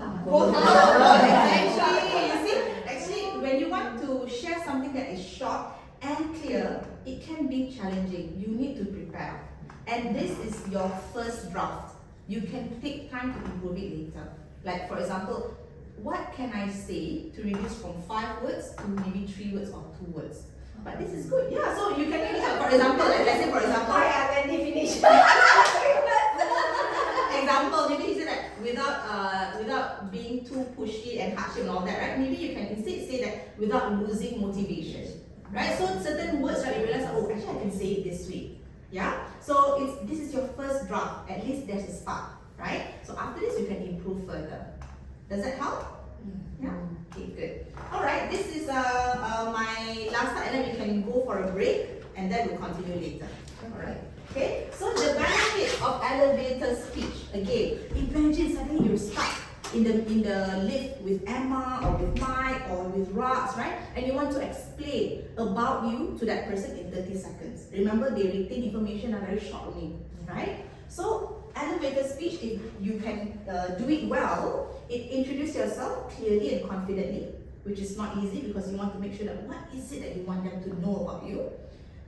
Actually, when you want to share something that is short and clear, it can be challenging. You need to prepare. And this is your first draft. You can take time to improve it later. Like for example, what can I say to reduce from 5 words to maybe 3 words or 2 words? But this is good. Yeah, so you can maybe have, for example, like, let's say for example, I already finished. example, maybe you say that without being too pushy and harsh and all that, right? Maybe you can instead say that without losing motivation, right? So certain words, right, you realize, oh, actually I can say it this way, yeah. So this is your first draft. At least there's a start, right? So after this, you can improve further. Does that help? Yeah. Okay, good. All right. This is my last slide, and then we can go for a break, and then we'll continue later. All right. Okay, so the benefit of elevator speech. Again, imagine suddenly you're stuck in the lift with Emma or with Mike or with Rax, right? And you want to explain about you to that person in 30 seconds. Remember, they retain information are very short only, right? So elevator speech, if you can do it well, it introduce yourself clearly and confidently, which is not easy because you want to make sure that what is it that you want them to know about you.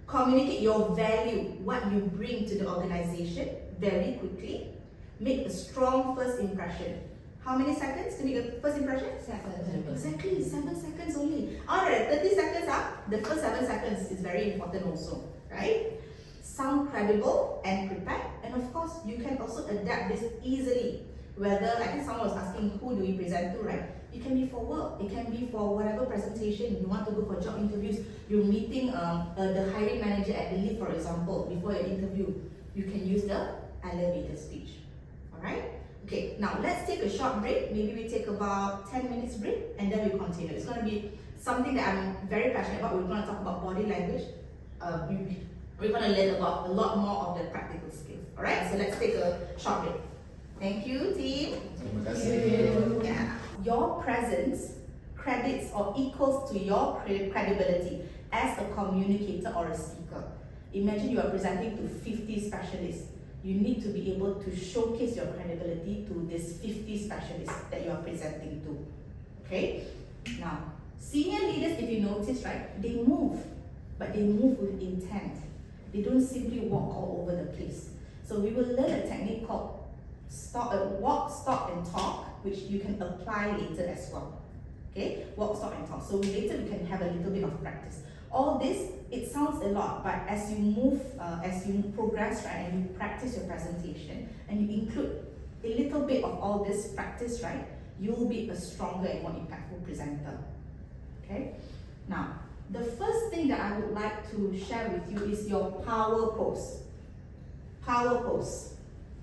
Communicate your value, what you bring to the organization very quickly. Make a strong first impression. How many seconds to make a first impression? 7. Exactly, 7 seconds only. Alright, 30 seconds up. The first 7 seconds is very important also, right? Sound credible and prepared, and of course, you can also adapt this easily. Whether, I think someone was asking who do we present to, right? It can be for work, it can be for whatever presentation, you want to go for job interviews, you're meeting the hiring manager at the lift, for example, before your interview. You can use the elevator speech, alright? Okay, now let's take a short break. Maybe we take about 10 minutes break and then we continue. It's going to be something that I'm very passionate about. We're going to talk about body language. We're going to learn about a lot more of the practical skills. Alright, so let's take a short break. Thank you, team. Terima kasih. Yeah. Your presence credits or equals to your credibility as a communicator or a speaker. Imagine you are presenting to 50 specialists. You need to be able to showcase your credibility to these 50 specialists that you are presenting to. Okay? Now, senior leaders, if you notice, right, they move, but they move with intent. They don't simply walk all over the place. So we will learn a technique called walk, stop, and talk, which you can apply later as well. Okay? Walk, stop, and talk. So later we can have a little bit of practice. All this, it sounds a lot, but as you move, as you progress, right, and you practice your presentation, and you include a little bit of all this practice, right, you'll be a stronger and more impactful presenter. Okay? Now, the first thing that I would like to share with you is your power pose. Power pose.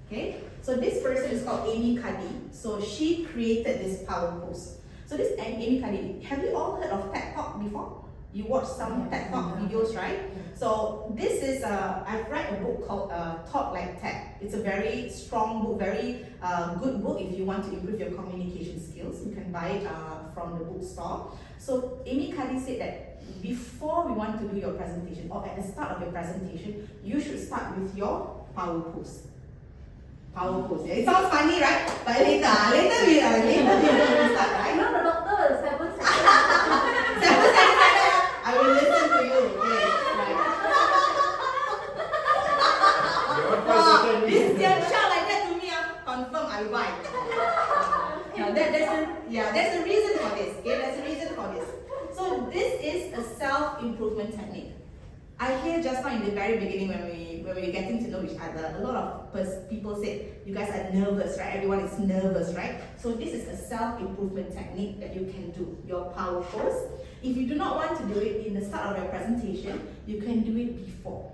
Okay? So this person is called Amy Cuddy. So she created this power pose. So this Amy Cuddy, have you all heard of TED Talk before? You watch some TED Talk videos, right? So this is, I've read a book called Talk Like TED. It's a very strong book, very good book if you want to improve your communication skills. You can buy it from the bookstore. So Amy Cuddy said that before we want to do your presentation or at the start of your presentation, you should start with your power pose. Power pose. Yeah, it sounds funny, right? But later we start, right? No, the doctor, 7 seconds. 7 seconds. I will listen to you. Okay. Right. This young child like that to me, confirm I buy. Now there's a reason for this. Okay, there's a reason for this. So this is a self-improvement technique. I hear just now in the very beginning when we were getting to know each other, a lot of people said you guys are nervous, right? Everyone is nervous, right? So this is a self-improvement technique that you can do, your power pose. If you do not want to do it in the start of your presentation, you can do it before.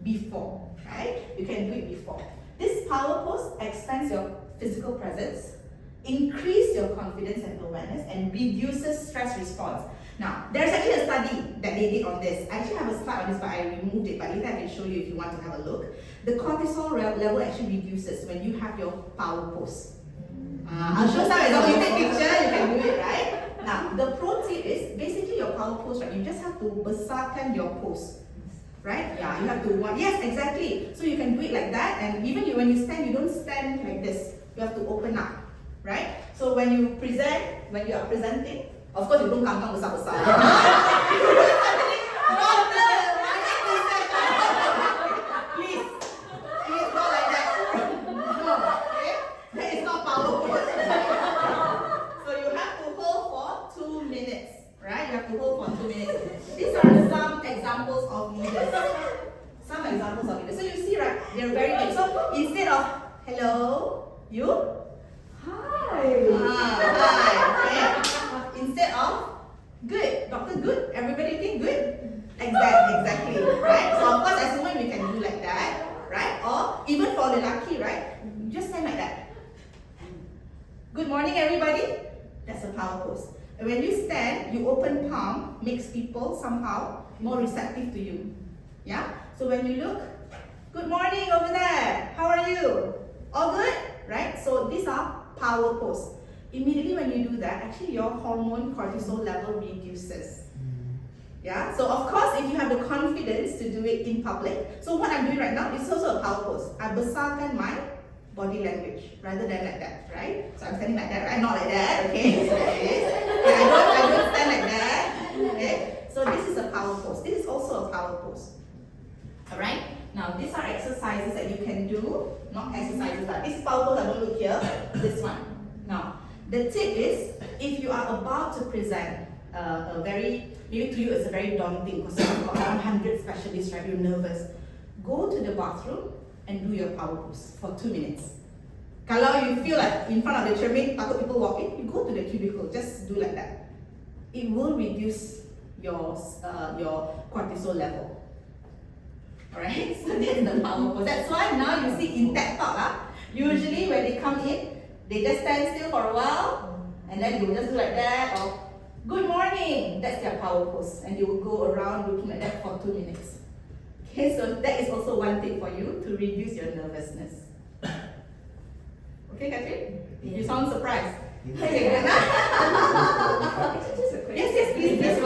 Before, right? You can do it before. This power pose expands your physical presence, increase your confidence and awareness, and reduces stress response. Now, there's actually a study that they did on this. I actually have a slide on this, but I removed it, but later I can show you if you want to have a look. The cortisol level actually reduces when you have your power pose. I'll show some examples. You take picture, you can do it, right? Now, the pro tip is basically your power pose, right? You just have to besarkan your pose. Right? Yeah, you have to want. Yes, exactly. So you can do it like that, and even when you stand, you don't stand like this. You have to open up, right? So when you present, when you are presenting, of course you don't kangkang besar-besar. Please not like that. No, okay? That is not power pose. So you have to hold for 2 minutes, right? You have to hold for 2 minutes. These are some examples of leaders. Some examples of leaders. So you see, right? They're very big. So instead of hello, you hi. Hi. Okay. Instead of good, doctor good, everybody looking good. Exactly. Right? So of course, as a woman, we can do like that, right? Or even for the lucky, right? Just stand like that. Good morning, everybody. That's a power pose. And when you stand, you open palm, makes people somehow more receptive to you. Yeah? So when you look, good morning over there. How are you? All good? Right? So these are power pose. Immediately when you do that, actually your hormone cortisol level reduces. Yeah? So of course, if you have the confidence to do it in public, so what I'm doing right now is also a power pose. I besarkan my body language rather than like that, right? So I'm standing like that, right? Not like that, okay? I don't stand like that. Okay? So this is a power pose. This is also a power pose. Alright? Now these are exercises that you can do, not exercises like this power pose, I don't look here, this one. Now, the tip is, if you are about to present a very, maybe to you it's a very daunting because you've got 100 specialists, right? You're nervous. Go to the bathroom and do your power pose for 2 minutes. Kalau you feel like in front of the cermin, takut people walk in, you go to the cubicle, just do like that. It will reduce your cortisol level. Alright, so that's the power pose. That's why now you see in TED Talk, usually when they come in, they just stand still for a while, and then they will just do like that, or good morning, that's their power pose. And they will go around looking like that for 2 minutes. Okay, so that is also one tip for you to reduce your nervousness. Okay, Catherine? You sound surprised. Okay, good. Just a question. Yes, please, please.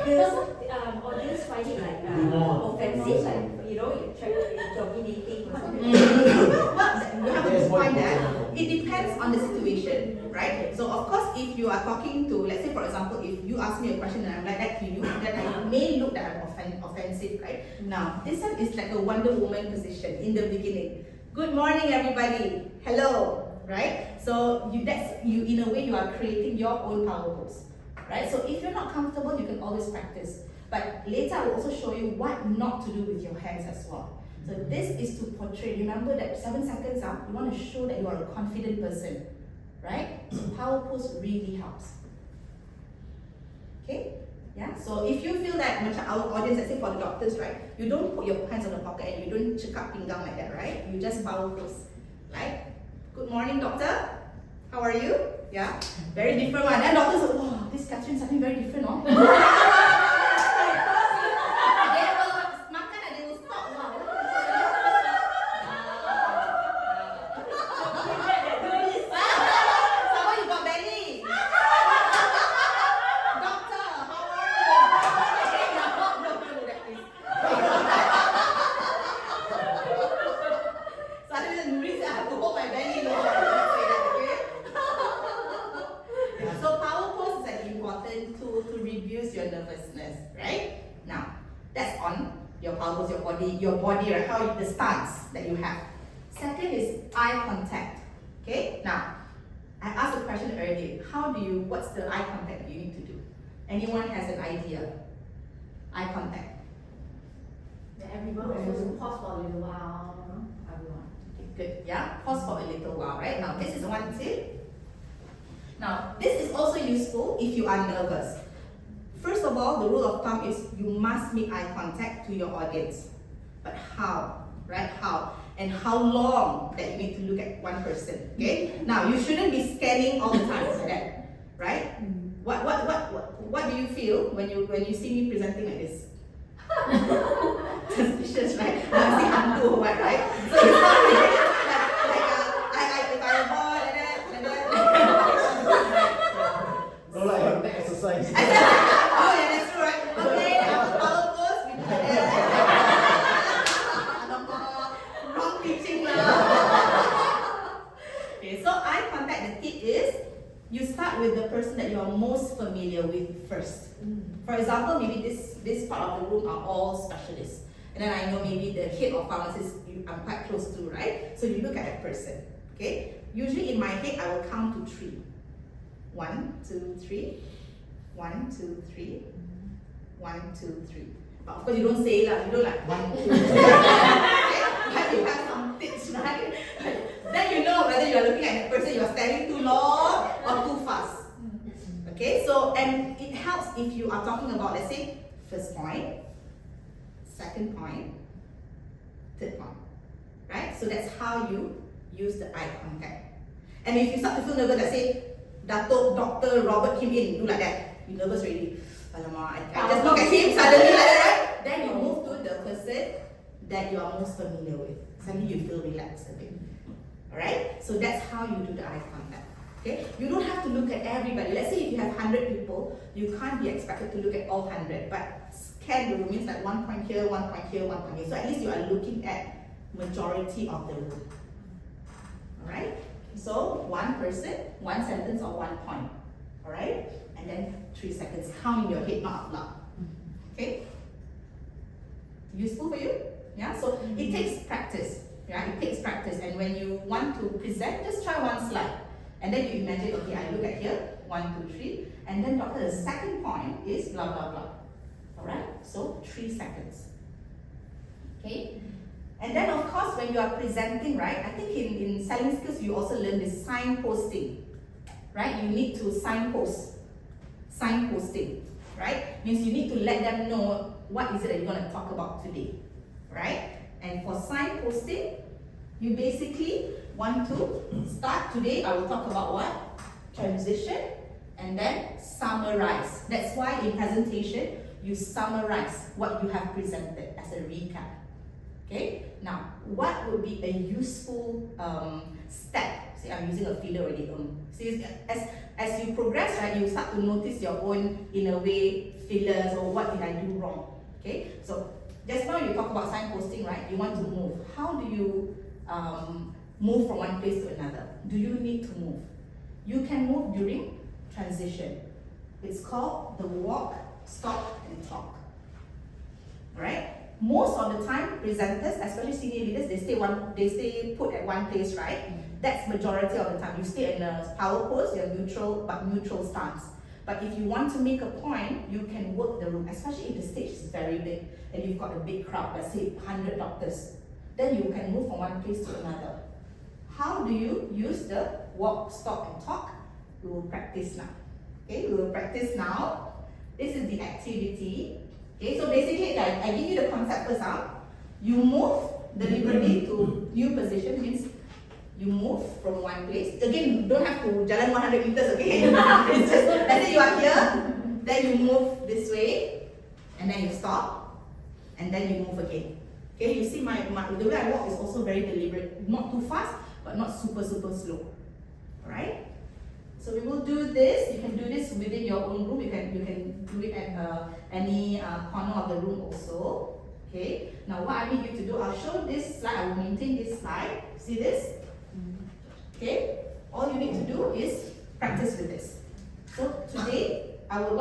There's some audience find it like offensive, like you try to dominating. Well, you have to find that. It depends on the situation, right? So of course, if you are talking to, let's say for example, if you ask me a question and I'm like that to you, then I may look that I'm offensive, right? Now, this one is like a Wonder Woman position in the beginning. Good morning, everybody. Hello, right? So you in a way you are creating your own power pose, right? So if you're not comfortable, you can always practice. But later I will also show you what not to do with your hands as well. So this is to portray. Remember that 7 seconds out, you want to show that you are a confident person, right? So power pose really helps. Okay? Yeah. So if you feel that macam our audience, let's say for the doctors, right? You don't put your hands on the pocket and you don't cekak pinggang like that, right? You just power pose. Like, good morning, doctor. How are you? Yeah. Very different one. And doctors say, wow, this Catherine something very different, no? Your body, right? How the stance that you have. Second is eye contact. Okay. Now, I asked a question earlier. What's the eye contact you need to do? Anyone has an idea? Eye contact. Everyone will pause for a little while. Everyone. Okay, good. Yeah. Pause for a little while. Right. Now, this is one tip. Now, this is also useful if you are nervous. First of all, the rule of thumb is you must make eye contact to your audience. But how, right? How? And how long that you need to look at one person, okay? Now, you shouldn't be scanning all the time like that, right? What do you feel when you see me presenting like this? Suspicious, right? I see hantu or what, right? So it's not really if I avoid like that. No, like your neck exercise. Oh yeah, that's true, right? Okay, after power pose, we do like that. Wrong teaching now. Okay, so eye contact, the tip is you start with the person that you are most familiar with first. For example, maybe this part of the room are all specialists. And then I know maybe the head of pharmacist I'm quite close to, right? So you look at that person. Okay? Usually in my head I will count to 3. 1, 2, 3. 1, 2, 3. 1, 2, 3. But of course you don't say that, you don't like 1, 2, 3. Okay? But you have some tips, right? Then you know whether you are looking at that person, you are standing too long or too fast. Okay, so and it helps if you are talking about, let's say, first point, second point, third point, right? So that's how you use the eye contact. And if you start to feel nervous, let's say, Dr. Robert came in, do like that, you're nervous already. Alamak, I just look at him suddenly like that, right? Then you move to the person that you are most familiar with. Suddenly you feel relaxed a bit. Alright? So that's how you do the eye contact. Okay? You don't have to look at everybody. Let's say if you have 100 people, you can't be expected to look at all 100. But scan the room means like 1 point here, 1 point here, 1 point here. So at least you are looking at majority of the room. Alright? So 1 person, 1 sentence or 1 point. Alright? And then 3 seconds. Count in your head, not out loud. Okay? Useful for you? Yeah, so it takes practice. Yeah, it takes practice. And when you want to present, just try one slide. And then you imagine, okay, I look at here, 1, 2, 3. And then doctor, the second point is blah, blah, blah. Alright, so 3 seconds. Okay? And then of course, when you are presenting, right, I think in selling skills, you also learn this signposting. Right? You need to signpost. Signposting. Right? Means you need to let them know what is it that you're going to talk about today. Right? And for signposting, you basically want to start today. I will talk about what? Transition, and then summarize. That's why in presentation, you summarize what you have presented as a recap. Okay? Now, what would be a useful step? See, I'm using a filler already. See, as you progress, right, you start to notice your own, in a way, fillers or what did I do wrong. Okay? So, just now you talk about signposting, right? You want to move. How do you move from one place to another? Do you need to move? You can move during transition. It's called the walk, stop, and talk. Right? Most of the time, presenters, especially senior leaders, they stay put at one place, right? That's majority of the time. You stay in a power pose, you're neutral stance. But if you want to make a point, you can work the room, especially if the stage is very big and you've got a big crowd, let's say 100 doctors. Then you can move from one place to another. How do you use the walk, stop, and talk? We will practice now. Okay, we will practice now. This is the activity. Okay, so basically, I give you the concept first out. You move deliberately to new position, means you move from one place. Again, you don't have to jalan 100 meters, okay? It's just, let's say you are here, then you move this way, and then you stop, and then you move again. Okay, you see the way I walk is also very deliberate. Not too fast, but not super slow. Alright? So we will do this. You can do this within your own room. You can do it at any corner of the room also. Okay. Now what I need you to do, I'll show this slide. I will maintain this slide. See this? Okay. All you need to do is practice with this. So today I would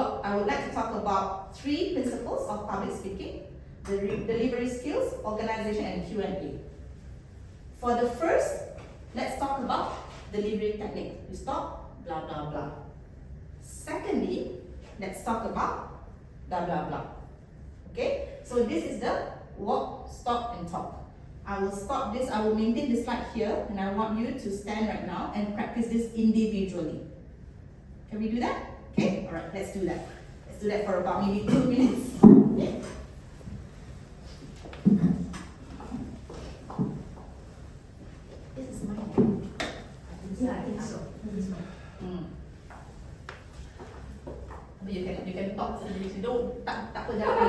like to talk about 3 principles of public speaking: the delivery skills, organization, and Q&A. For the first, let's talk about delivery technique. You stop. Blah, blah, blah. Secondly, let's talk about blah, blah, blah. Okay? So this is the walk, stop, and talk. I will stop this, I will maintain this slide here, and I want you to stand right now and practice this individually. Can we do that? Okay? Alright, let's do that. Let's do that for about maybe 2 minutes. Okay? This is mine. Yeah, I think so. But you can talk sendiri. Don't tak apa jangan.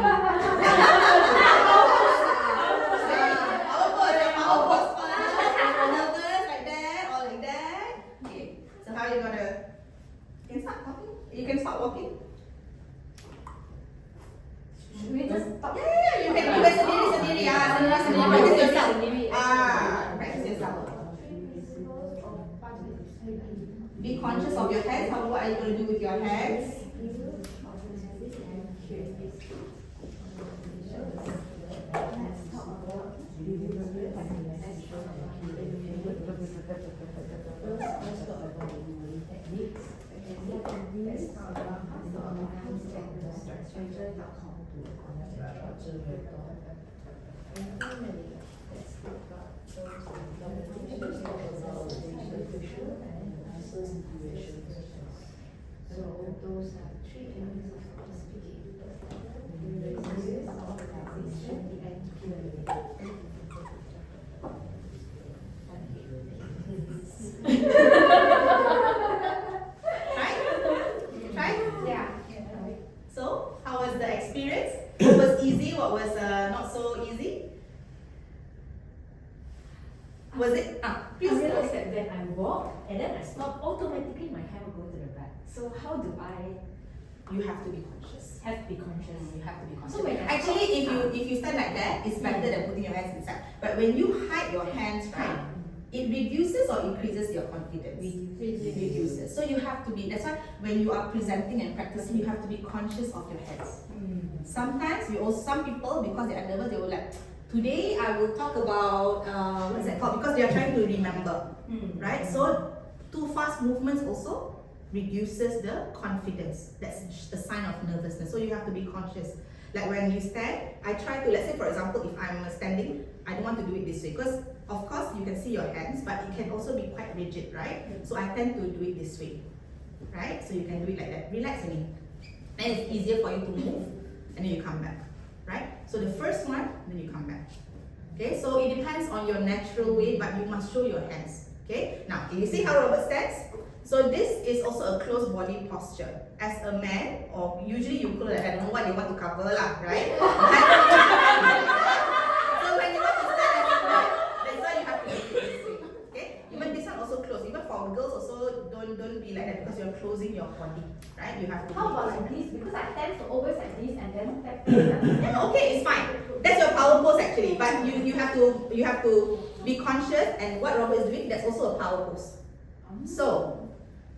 Nervous like that or like that. Okay. So how you gonna? You can start talking. You can start walking. Should we just stop? Yeah. You can do it sendiri. Practice yourself. Practice yourself. Be conscious of your hands. What are you going to do with your hands? So those are 3 elements of public speaking. Right? Yeah. So, how was the experience? What was easy? What was not so easy? Was it? I realized that when I walk and then I stop, automatically my hand will go to the back. So how do I You have to be conscious. have to be conscious? You have to be conscious. So when I Actually, stop, if you stand like that, it's better than putting your hands inside. But when you hide your hands, right, It reduces or increases your confidence? Reduces. So you have to be, that's why when you are presenting and practicing, you have to be conscious of your hands. Sometimes some people, because they are nervous, they will like, today I will talk about, what is that called? Because they are trying to remember, right? So too fast movements also reduces the confidence. That's the sign of nervousness. So you have to be conscious. Like when you stand, I try to, let's say for example, if I'm standing, I don't want to do it this way because of course you can see your hands, but it can also be quite rigid, right? So I tend to do it this way, right? So you can do it like that. Relax only. Then it's easier for you to move, and then you come back, right? So the first one, then you come back. Okay, so it depends on your natural way, but you must show your hands. Okay, now can you see how Robert stands? So this is also a closed body posture. As a man, or usually you close like I don't know what they want to cover lah, right? So when you want to stand like that, that's why you have to do it this way. Okay? Even this one also closed. Even for girls also don't be like that because you're closing your body, right? You have to. How about like this? Because I tend to always like this and then tap. Yeah, okay, it's fine. That's your power pose actually, but you have to be conscious, and what Robert is doing, that's also a power pose. So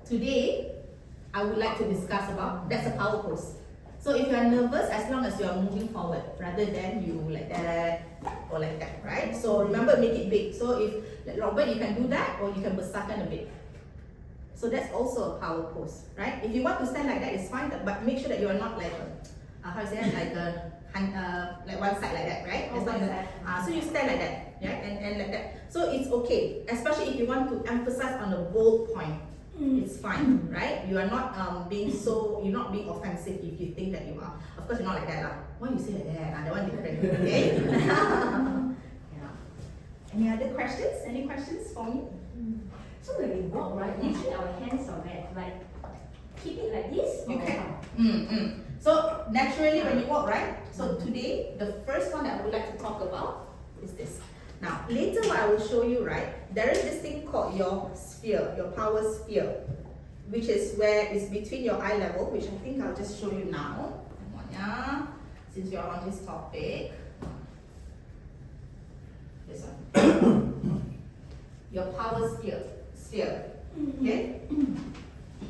today I would like to discuss about that's a power pose. So if you are nervous, as long as you are moving forward rather than you like that or like that, right? So remember, make it big. So if like Robert, you can do that, or you can besarkan a bit. So that's also a power pose, right? If you want to stand like that, it's fine, but make sure that you are not like how you say it, like like one side like that, right? That's not so you stand like that, right? And like that. So it's okay, especially if you want to emphasize on a bold point. It's fine, right? You are not you're not being offensive if you think that you are. Of course, you're not like that lah. Why you say like that? That one different, okay? Yeah. Any other questions? Any questions for me? So when we walk, right, usually our hands are like keep it like this. You can. So naturally, when you walk, right? So today, the first one that I would like to talk about is this. Now, later what I will show you, right, there is this thing called your sphere, your power sphere, which is where it's between your eye level, which I think I'll just show you now. Since you're on this topic. This one. Your power sphere. Okay?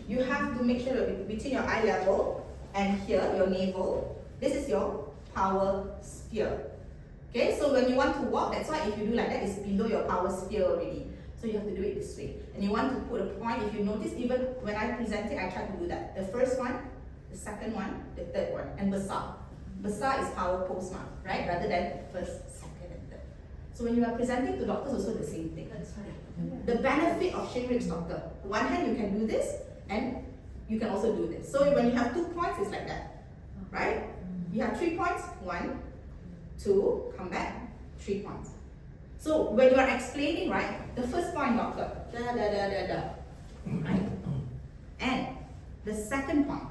You have to make sure that between your eye level and here, your navel, this is your power sphere. Okay, so when you want to walk, that's why if you do like that, it's below your power sphere already. So you have to do it this way. And you want to put a point. If you notice, even when I present it, I try to do that. The first one, the second one, the third one, and besar. Besar is power pose, right? Rather than first, second, and third. So when you are presenting to doctors, also the same thing. That's right. The benefit of Shinrix doctor, one hand you can do this, and you can also do this. So when you have 2 points, it's like that, right? You have 3 points, 1, 2, come back, 3 points. So when you are explaining, right, the first point, doctor, right? And the second point.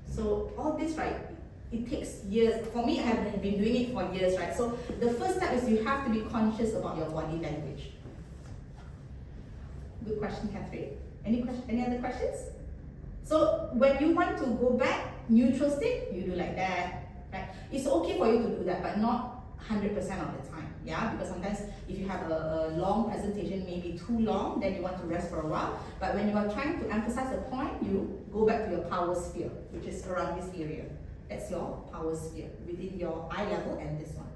So all this, right, it takes years. For me, I have been doing it for years, right? So the first step is you have to be conscious about your body language. Good question, Catherine. Any other questions? So when you want to go back, neutral state, you do like that, right? It's okay for you to do that, but not 100% of the time, yeah? Because sometimes if you have a long presentation, maybe too long, then you want to rest for a while. But when you are trying to emphasize a point, you go back to your power sphere, which is around this area. That's your power sphere, within your eye level and this one.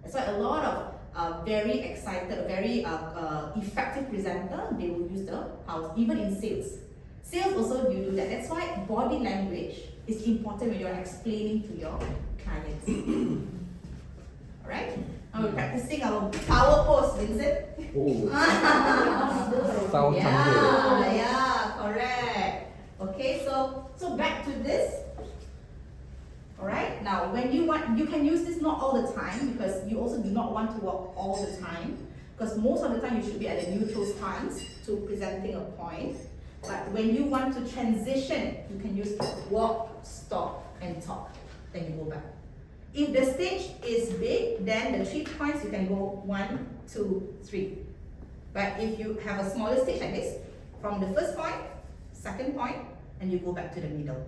That's why a lot of very excited, very effective presenter, they will use the powers, even in sales. Sales also, you do that. That's why body language is important when you're explaining to your clients. Alright? Now we're practicing our power pose, Vincent. Oh. Yeah, correct. Okay, so back to this. Alright, now when you want, you can use this not all the time because you also do not want to walk all the time, because most of the time you should be at a neutral stance to presenting a point. But when you want to transition, you can use walk, stop, and talk. Then you go back. If the stage is big, then the 3 points you can go 1, 2, 3. But if you have a smaller stage like this, from the first point, second point, and you go back to the middle.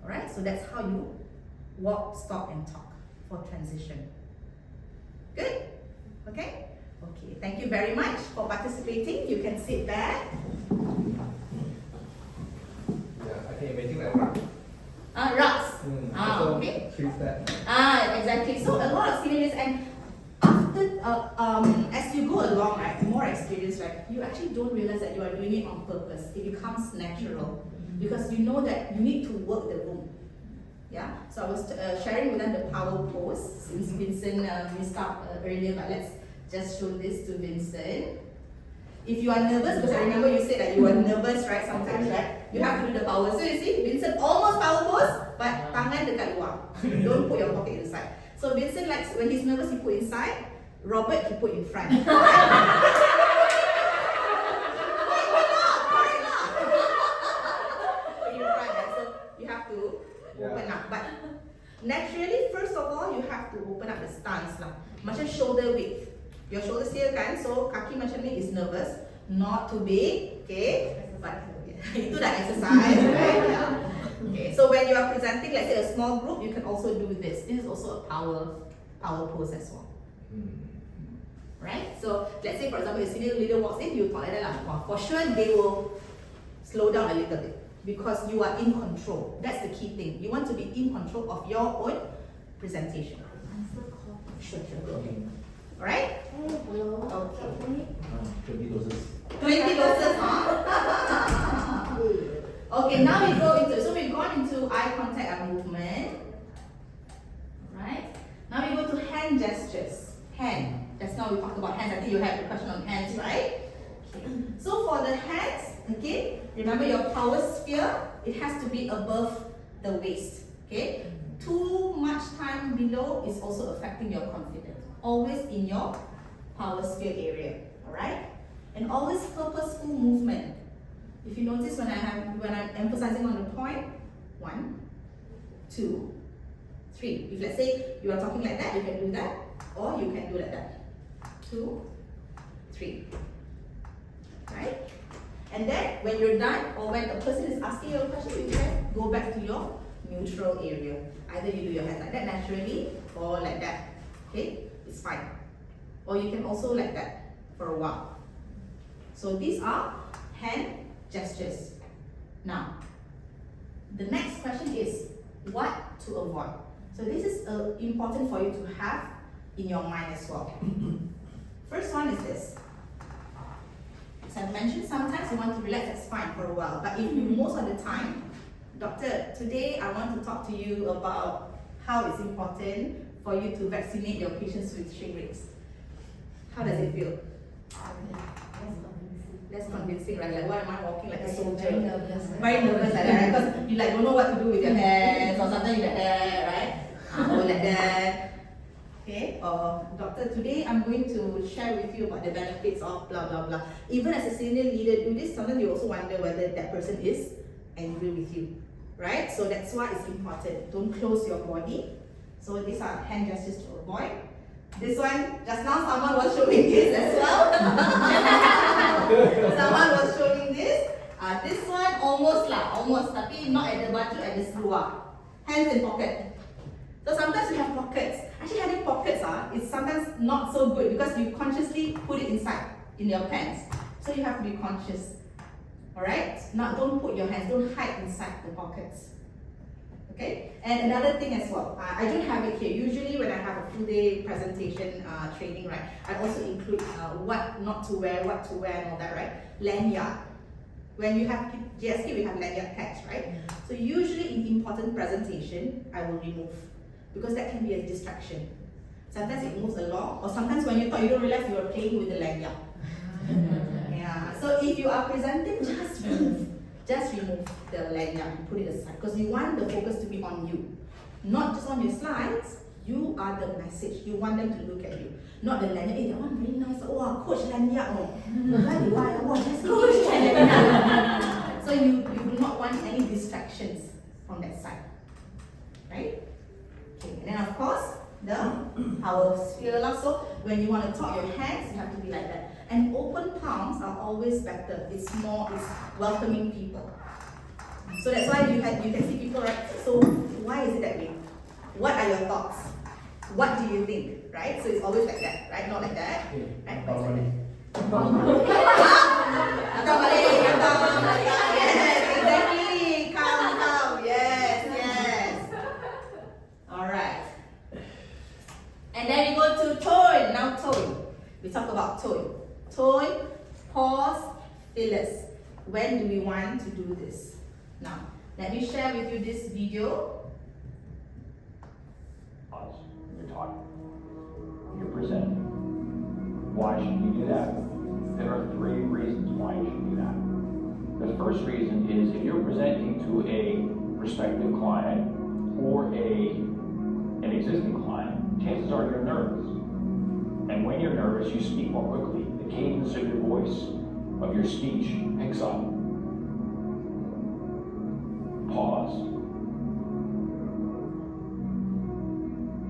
Alright, so that's how you walk, stop, and talk for transition. Good? Okay? thank you very much for participating. You can sit back. Yeah, I can imagine like what? Rugs. So Okay. trees that. Exactly. So a lot of seniors, and after as you go along, right, more experience, right, you actually don't realize that you are doing it on purpose. It becomes natural because you know that you need to work the room. Yeah. So I was sharing with them the power pose since Vincent missed out earlier, but let's just show this to Vincent. If you are nervous, because I remember you said that you were nervous, right? Sometimes, right? You have to do the power. So you see, Vincent almost power pose, but tangan dekat luar. Don't put your pocket inside. So Vincent likes, when he's nervous, he put inside. Robert, he put in front. Put in front, right? So you have to open up. But naturally, first of all, you have to open up the stance lah. Macam shoulder width. Your shoulders here kan, so kaki macam ni is nervous, not too big, okay? But itu dah exercise, right? Yeah. Okay, so when you are presenting, let's say a small group, you can also do this. This is also a power pose as well. Right? So let's say for example, a senior leader walks in, you talk like that lah. For sure, they will slow down a little bit because you are in control. That's the key thing. You want to be in control of your own presentation. Sure. Okay. Alright? Okay. 20 doses. 20 doses, huh? Okay, now we go into, so we've gone into eye contact and movement. Right? Now we go to hand gestures. Hand. Just now we talked about hands. I think you have a question on hands, right? Okay. So for the hands, okay, remember your power sphere, it has to be above the waist. Okay? Too much time below is also affecting your confidence. Always in your power sphere area, alright? And always purposeful movement. If you notice when I'm emphasizing on the point, 1, 2, 3. If let's say you are talking like that, you can do that, or you can do like that. 2, 3. Right? And then when you're done, or when the person is asking you a question, you can go back to your neutral area. Either you do your hands like that naturally, or like that. Okay? It's fine. Or you can also like that for a while. So these are hand gestures. Now, the next question is what to avoid. So this is important for you to have in your mind as well. First one is this. As I mentioned, sometimes you want to relax, that's fine for a while. But if you most of the time, doctor, today I want to talk to you about how it's important for you to vaccinate your patients with shingrix. How does it feel? Less convincing, right? Like, why am I walking like a soldier? Very nervous. Very nervous like that, right? Because you like don't know what to do with your hands, or sometimes you like that, right? Or like that. Okay? Or doctor, today I'm going to share with you about the benefits of blah blah blah. Even as a senior leader do this, sometimes you also wonder whether that person is angry with you. Right? So that's why it's important. Don't close your body. So these are hand gestures to avoid. This one, just now someone was showing this as well. Someone was showing this. This one almost, tapi not at the baju, at the seluar. Hands in pocket. So sometimes we have pockets. Actually having pockets is sometimes not so good because you consciously put it inside in your pants. So you have to be conscious. Alright? Now don't put your hands, don't hide inside the pockets. Okay, and another thing as well, I don't have it here. Usually when I have a full day presentation training, right, I also include what not to wear, what to wear and all that, right? Lanyard. When you have GSK, we have lanyard tags, right? So usually in important presentation, I will remove because that can be a distraction. Sometimes it moves along, or sometimes when you thought you don't realize you are playing with the lanyard. Yeah, so if you are presenting, just remove. Just remove the lanyard and put it aside because you want the focus to be on you. Not just on your slides, you are the message. You want them to look at you. Not the lanyard, hey, that one very nice. Oh, coach lanyard. Why? Oh, just coach lanyard. So you do not want any distractions from that side. Right? Okay, and then of course, the power sphere. So when you want to talk your hands, you have to be like that. And open palms are always better. It's welcoming people. So that's why you can see people, right? So why is it that way? What are your thoughts? What do you think? right? So it's always like that, right? Not like that, right? But it's like that. Yes, exactly. Calm. Yes. All right. And then we go to tone. Now tone. We talk about tone. Tone, pause, fillers. When do we want to do this? Now, let me share with you this video. Pause. You're talking. You're presenting. Why should you do that? There are 3 reasons why you should do that. The first reason is if you're presenting to a prospective client or an existing client, chances are you're nervous. And when you're nervous, you speak more quickly. The cadence of your voice, of your speech, picks up. Pause.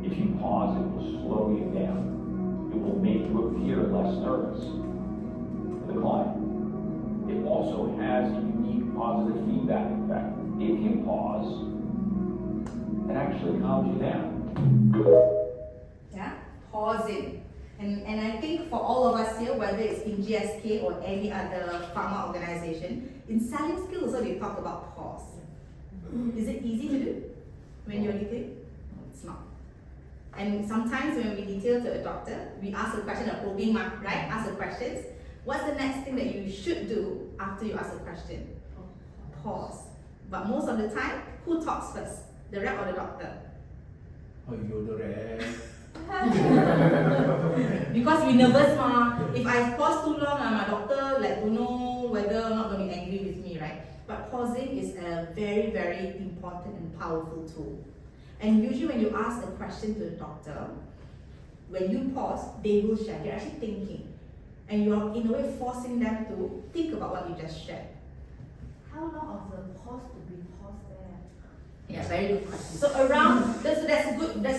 If you pause, it will slow you down. It will make you appear less nervous to the client. It also has a unique positive feedback effect. If you pause, it actually calms you down. Yeah, pausing. And I think for all of us here, whether it's in GSK or any other pharma organization, in selling skills also they talk about pause. Is it easy to do when you're detailed? No, it's not. And sometimes when we detail to a doctor, we ask a question, a probing mark, right? Ask the questions. What's the next thing that you should do after you ask a question? Pause. But most of the time, who talks first? The rep or the doctor? Oh, you're the rest. Because we nervous ma. If I pause too long, my doctor don't know whether or not going to be angry with me, right? But pausing is a very, very important and powerful tool. And usually when you ask a question to the doctor, when you pause, they will share. They're actually thinking. And you're in a way forcing them to think about what you just shared. How long of the pause to be paused there? Yeah, very good question. So around, that's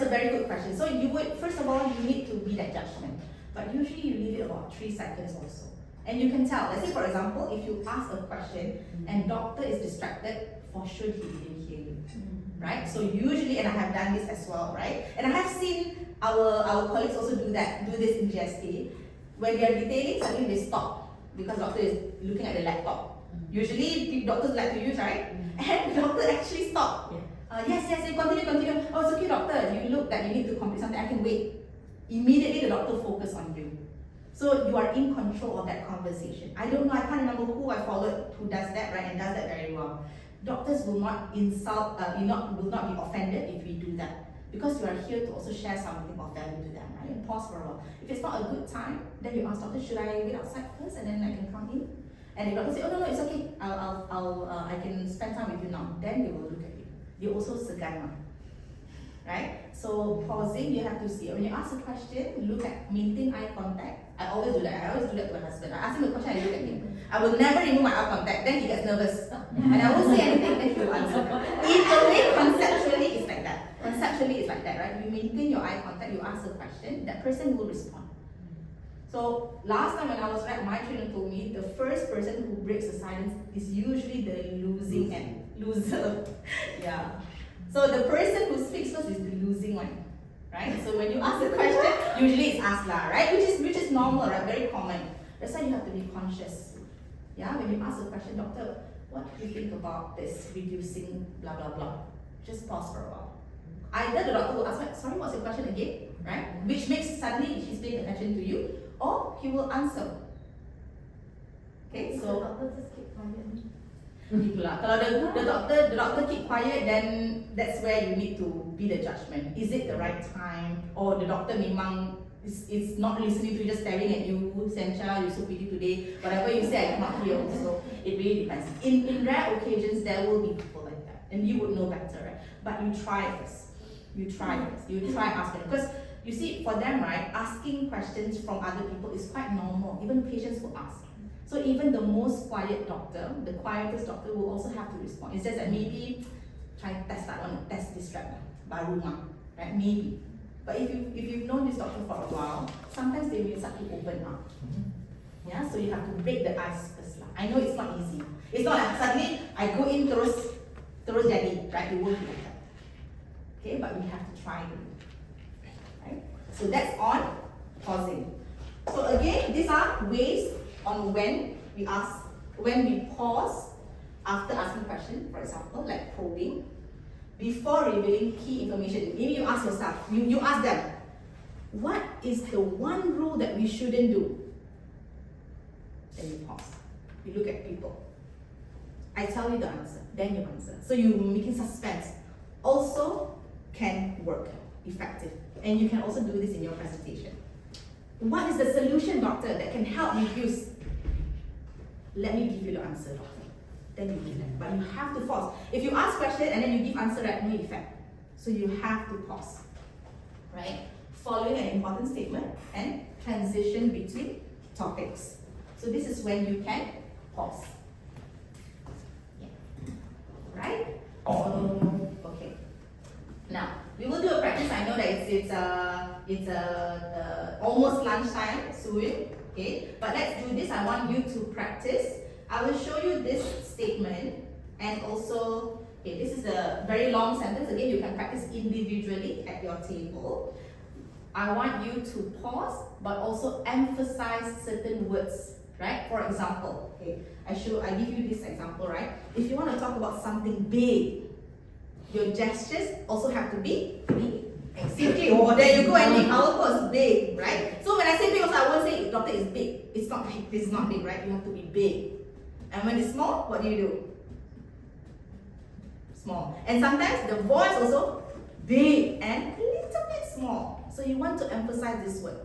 a very good question. So you would, first of all, you need to be that judgment. But usually you leave it about 3 seconds also. And you can tell, let's say for example, if you ask a question and doctor is distracted, for sure he didn't hear you. Right? So usually, and I have done this as well, right? And I have seen our colleagues also do this in GSK. When they are detailing, suddenly they stop because doctor is looking at the laptop. Usually doctors like to use, right? And the doctor actually stopped. Yes, continue. Oh, it's okay, doctor. You look that you need to complete something. I can wait. Immediately the doctor focus on you. So you are in control of that conversation. I don't know, I can't remember who I followed who does that, right? And does that very well. Doctors will not insult, will not be offended if we do that. Because you are here to also share something of value to them, right? And pause for a while. If it's not a good time, then you ask doctor, should I wait outside first and then I can come in? And the doctor say, oh no, it's okay. I can spend time with you now. Then they will look at you. They also segan, right? So pausing, you have to see. When you ask a question, look at, maintain eye contact. I always do that. I always do that to my husband. I ask him a question, I look at him. I will never remove my eye contact. Then he gets nervous, and I won't say anything. Then he will answer. In a way, conceptually, it's like that. Conceptually, it's like that, right? You maintain your eye contact. You ask a question. That person will respond. So last time when I was right, my trainer told me the first person who breaks the silence is usually the losing end. Loser. Yeah. So the person who speaks first is the losing one, right? So when you ask a question, usually it's asked lah, right? Which is normal, right? Very common. That's why you have to be conscious. Yeah. When you ask a question, doctor, what do you think about this reducing blah blah blah? Just pause for a while. Either the doctor will ask, sorry, what's your question again, right? Which makes suddenly he's paying attention to you, or he will answer. Okay, so the doctor just keep quiet. Itulah. Kalau the doctor keep quiet, then that's where you need to be the judgment. Is it the right time, or the doctor memang is not listening to you, just staring at you, Sencha, you're so pretty today. Whatever you say, I cannot hear. So it really depends. In rare occasions, there will be people like that, and you would know better, right? But you try first. You try asking, because you see, for them, right, asking questions from other people is quite normal. Even patients will ask. So even the most quiet doctor, the quietest doctor will also have to respond. It's just that maybe try test that one, test distract, baru mah, right? Maybe. But if you've known this doctor for a while, sometimes they will start to open up. Yeah, so you have to break the ice first lah. I know it's not easy. It's not like suddenly I go in terus jadi, right? It won't be like that. Okay, but we have to try it. Right? So that's on pausing. So again, these are ways on when we pause after asking question, for example, like probing, before revealing key information. Maybe you ask yourself, you ask them, what is the one rule that we shouldn't do? Then you pause. You look at people. I tell you the answer, then you answer. So you're making suspense. Also can work effective. And you can also do this in your presentation. What is the solution, doctor, that can help reduce? Let me give you the answer, doctor. Then you give it. But you have to pause. If you ask question and then you give answer, right, no effect. So you have to pause. Right? Following an important statement and transition between topics. So this is when you can pause. Yeah. Right? So, okay. Now, we will do a practice. I know that it's almost lunchtime soon. Okay, but let's do this. I want you to practice. I will show you this statement and also, okay, this is a very long sentence. Again, you can practice individually at your table. I want you to pause, but also emphasize certain words, right? For example, okay, I give you this example, right? If you want to talk about something big, your gestures also have to be big. Okay, oh, there you go, and our was big, right? So when I say big, also I won't say doctor is big. It's not big. This is not big, right? You have to be big. And when it's small, what do? Small. And sometimes the voice also big and a little bit small. So you want to emphasize this word.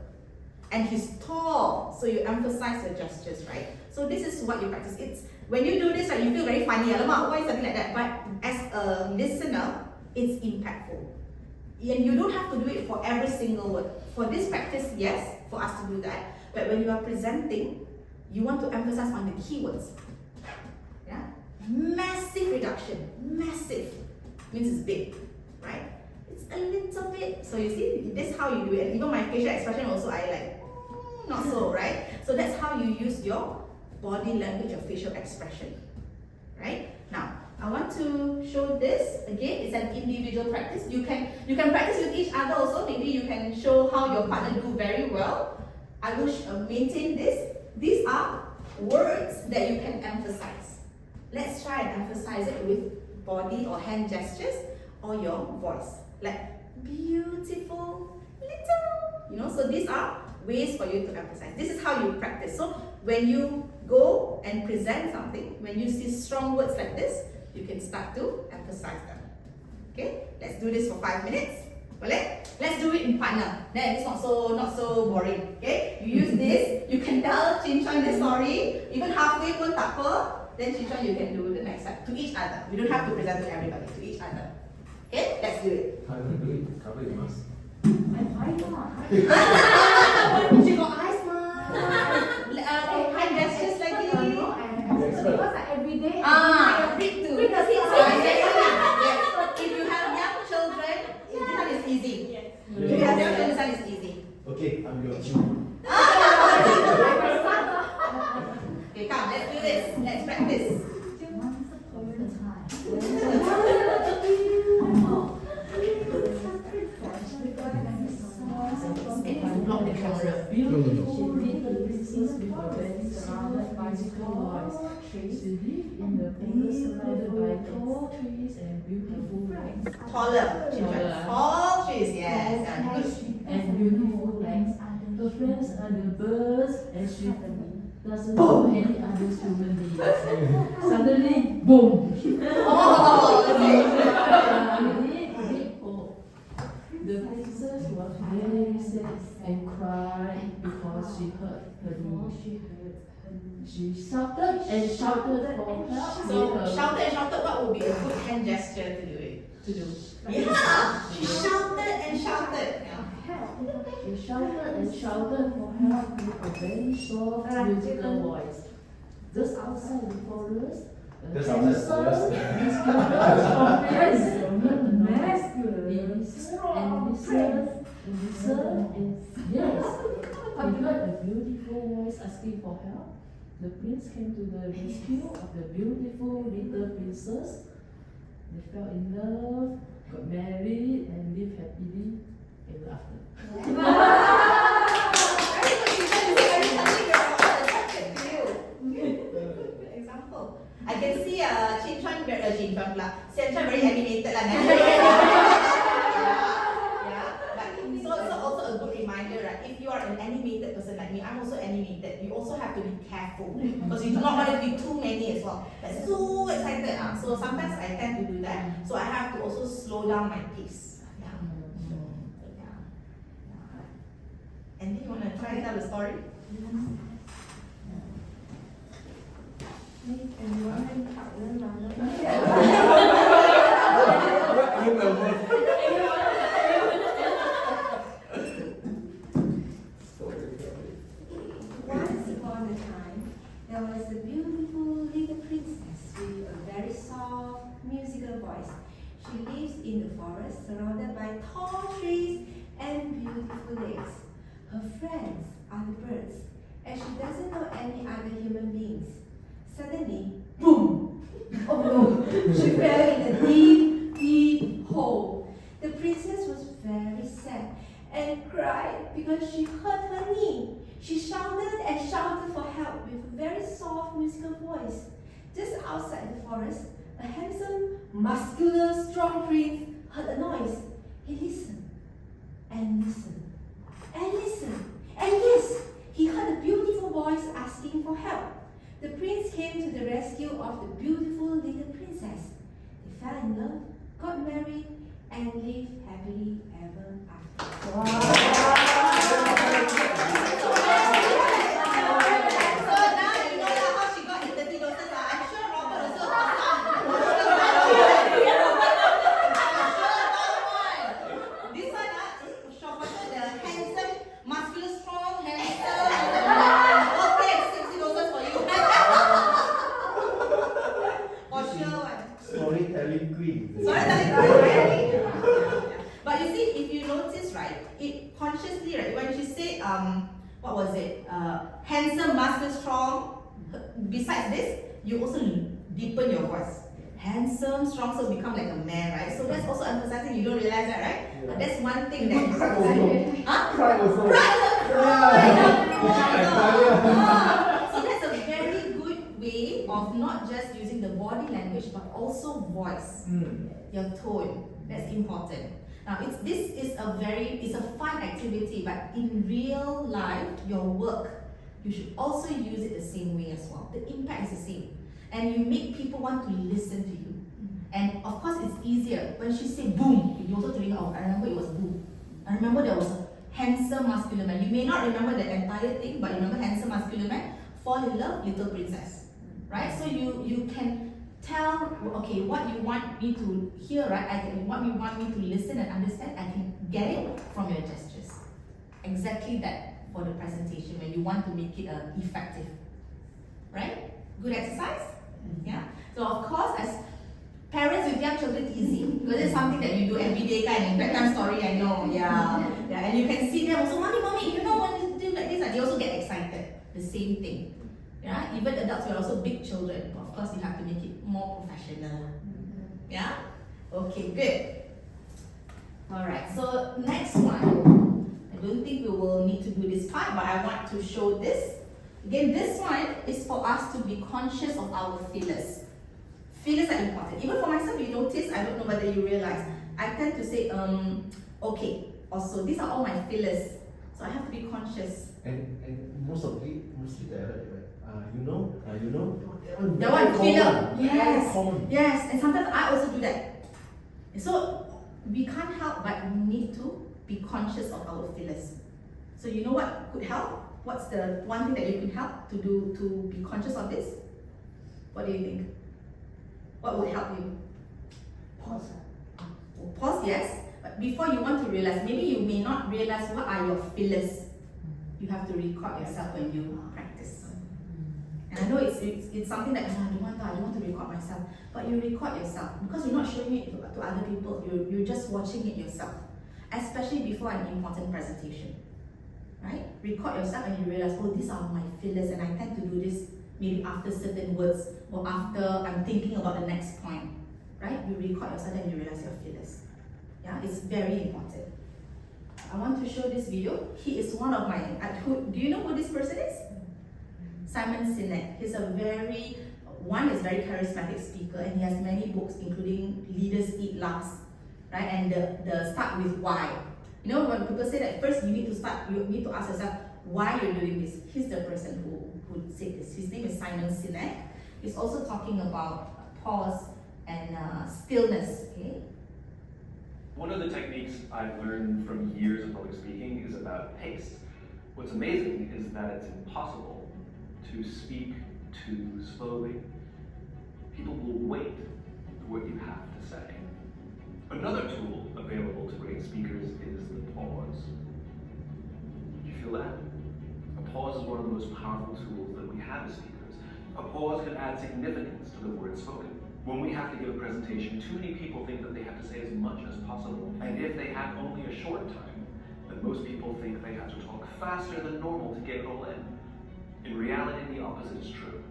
And he's tall, so you emphasize your gestures, right? So this is what you practice. It's when you do this, right, you feel very funny. Alamak, why something like that? But as a listener, it's impactful. And you don't have to do it for every single word. For this practice, yes, for us to do that. But when you are presenting, you want to emphasize on the keywords. Yeah? Massive reduction. Massive means it's big, right? It's a little bit. So you see, this is how you do it. And even my facial expression also, I like, not so, right? So that's how you use your body language, your facial expression, right? Now, I want to show this. Again, it's an individual practice. You can practice with each other also. Maybe you can show how your partner do very well. I will maintain this. These are words that you can emphasize. Let's try and emphasize it with body or hand gestures or your voice. Like beautiful, little. So these are ways for you to emphasize. This is how you practice. So when you go and present something, when you see strong words like this, you can start to emphasize them. Okay, let's do this for 5 minutes. Boleh? Let's do it in partner. Then it's not so boring. Okay, you use this. You can tell Chin Chuan the story. Even halfway pun tak apa. Then Chin Chuan you can do the next side to each other. We don't have to present to everybody. To each other. Okay, let's do it. How do you do it? Cover your mask. She got eyes, ma. Hand gestures lagi. Because every day. Read too. Yes. If you have young children, this one is easy. If you have young children, this one is easy. Okay, I'm your cue. Okay, come, let's do this. Let's practice. Block the camera. Surrounded by voice, trees to live in the forest surrounded by tall trees and beautiful lakes. Taller, children. Tall trees, yes. Good. And beautiful lakes. Her friends are the birds and she doesn't know any other human beings. Suddenly, boom! The princess was very sad and cried because she heard her name. She shouted and shouted for help. So, shouted and shouted, what would be a good hand gesture to do it? Yeah! She shouted and shouted. She shouted and shouted for help with a very soft musical voice. Just outside the forest, Just outside the forest. Yes, he heard a beautiful voice asking for help. The prince came to the rescue of the beautiful little princess. They fell in love, got married, and lived happily maybe after. Very good. You can see every country you're all attracted to you. Good example. I can see Chin Chuan pula. Sian Chuan very animated lah. Yeah. But it's also a good reminder, right? If you are an animated person like me, I'm also animated. You also have to be careful because you do not want to be too many as well. Like so excited. So sometimes I tend to do that. So I have to also slow down my pace. Yeah. And then you want to try and tell the story? Once upon a time, there was a beautiful little princess with a very soft musical voice. She lives in the forest surrounded by tall trees and beautiful lakes. Her friends are the birds, and she doesn't know any other human beings. Suddenly, boom! Oh no, she fell in a deep, deep hole. The princess was very sad and cried because she hurt her knee. She shouted and shouted for help with a very soft musical voice. Just outside the forest, a handsome, muscular, strong prince heard a noise. He listened and listened and listened, and yes, he heard a beautiful voice asking for help. The prince came to the rescue of the beautiful little princess. They fell in love, got married, and lived happily ever after. So now you know how she got the 30 doses. I'm sure Robert also has some. This one, the handsome, muscular, strong, handsome. Okay, 60 doses for you. For sure one. Storytelling queen. Storytelling queen. But you see, if you notice, right, it consciously, right, when she said, what was it? Handsome, muscular, strong. Besides this, you also deepen your voice. Handsome, strong, so become like a man, right? So that's also emphasizing. You don't realize that, right? Yeah. That's one thing that you Cry also. Huh? Cry also. Cry. Yeah. So that's a very good way of not just using the body language, but also voice, your tone. That's important. Now, this is a fun activity, but in real life, your work, you should also use it the same way as well. The impact is the same. And you make people want to listen to you. And of course, it's easier. When she said boom, you also think, oh, I remember it was boom. I remember there was a handsome masculine man. You may not remember the entire thing, but you remember handsome masculine man, fall in love, little princess. Right? So you can tell, okay, what you want me to hear, right? What you want me to listen and understand, I can get it from your gestures. Exactly that for the presentation when you want to make it effective. Right? Good exercise? Yeah. So of course, as parents with young children, it's easy because it's something that you do every day, kind of bedtime story. I know, yeah. And you can see them also, mommy, you know when you do like this, they also get excited. The same thing. Yeah. Even adults who are also big children, of course, you have to make it more professional. Yeah. Okay. Good. All right. So next one, I don't think we will need to do this part, but I want to show this. Again, this one is for us to be conscious of our feelers. Feelers are important. Even for myself, you notice, I don't know whether you realize, I tend to say, okay, also, these are all my feelers. So I have to be conscious. And mostly they heard it, right? You know. That one, feeler. Very Yes. common. Yes. And sometimes I also do that. So we can't help, but we need to be conscious of our feelers. So you know what could help? What's the one thing that you can help to do to be conscious of this? What do you think? What would help you? Pause. Pause, yes. But before you want to realize, maybe you may not realize what are your feelers. You have to record yourself when you practice. And I know it's something that I don't want to record myself. But you record yourself because you're not showing it to other people. You're just watching it yourself. Especially before an important presentation. Right? Record yourself and you realize, oh, these are my feelers, and I tend to do this maybe after certain words or after I'm thinking about the next point. Right? You record yourself and you realize your feelers. Yeah, it's very important. I want to show this video. He is one of my, do you know who this person is? Simon Sinek. He's a very charismatic speaker, and he has many books, including Leaders Eat Last, right? And the start with why. You know, when people say that first you need to ask yourself why you're doing this. He's the person who said this. His name is Simon Sinek. He's also talking about pause and stillness, okay? One of the techniques I've learned from years of public speaking is about pace. What's amazing is that it's impossible to speak too slowly. People will wait for what you have to say. Another tool available to great speakers is the pause. Did you feel that? A pause is one of the most powerful tools that we have as speakers. A pause can add significance to the words spoken. When we have to give a presentation, too many people think that they have to say as much as possible. And if they have only a short time, then most people think they have to talk faster than normal to get it all in. In reality, the opposite is true.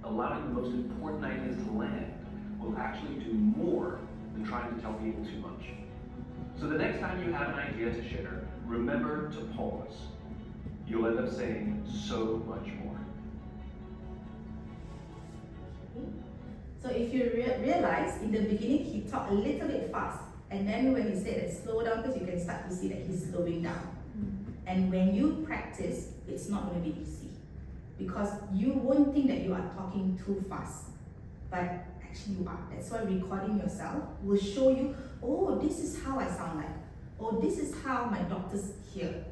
Allowing the most important ideas to land will actually do more than trying to tell people too much. So the next time you have an idea to share, remember to pause. You'll end up saying so much more. So if you realize, in the beginning he talked a little bit fast, and then when he said that slow down, because you can start to see that he's slowing down. And when you practice, it's not going to be easy, because you won't think that you are talking too fast, but actually you are. That's why recording yourself will show you, oh, this is how I sound like, or this is how my doctors hear.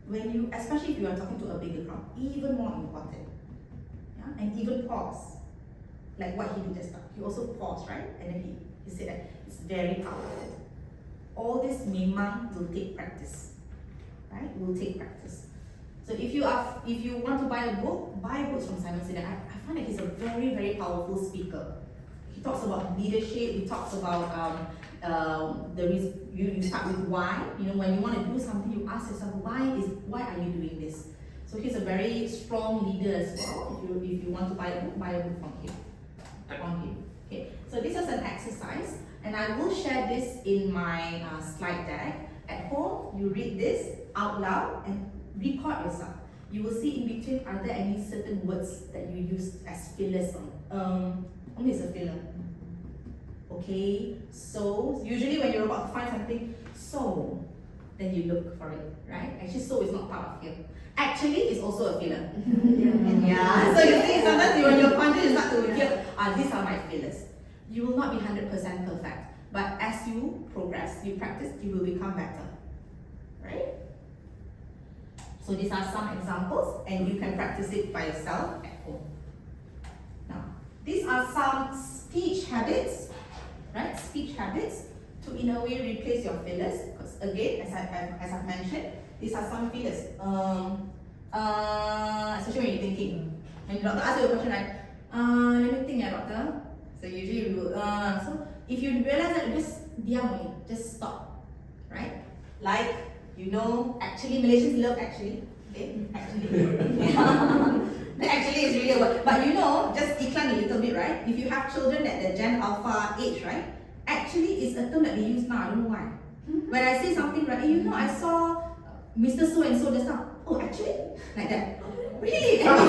When you, especially if you are talking to a bigger crowd, even more important. Yeah? And even pause. Like what he did just now. He also paused, right? And then he said that it's very powerful. All this memang will take practice. Right? Will take practice. So if you want to buy a book, buy books from Simon Sinek. I find that he's a very, very powerful speaker. He talks about leadership, he talks about you start with why. You know, when you want to do something, you ask yourself, why are you doing this? So he's a very strong leader as well. If you want to buy a book from him. Okay, so this is an exercise, and I will share this in my slide deck. At home, you read this out loud and record yourself. You will see in between, are there any certain words that you use as fillers? Only is a filler. Okay, so usually when you're about to find something, so then you look for it, right? Actually, so is not part of here. Actually, it's also a filler. Yeah. So you see, sometimes when you're conscious, you start to hear, these are my fillers. You will not be 100% perfect, but as you progress, you practice, you will become better, right? So these are some examples, and you can practice it by yourself at home. Now, these are some speech habits, right? Speech habits to in a way replace your fillers, because again, as I've mentioned, these are some fillers. Especially when you're thinking. When the doctor asks you a question, like, let me think, doctor. So usually we will, so if you realize that, just diam only, just stop, right? Like, you know, actually, Malaysians love actually. Okay, actually. The actually is really a word. But you know, just iklan a little bit, right? If you have children at the Gen Alpha age, right? Actually, is a term that they use now. I don't know why. When I say something, right? You know, I saw Mr. So and so just now. Oh, actually, like that. Really? Right?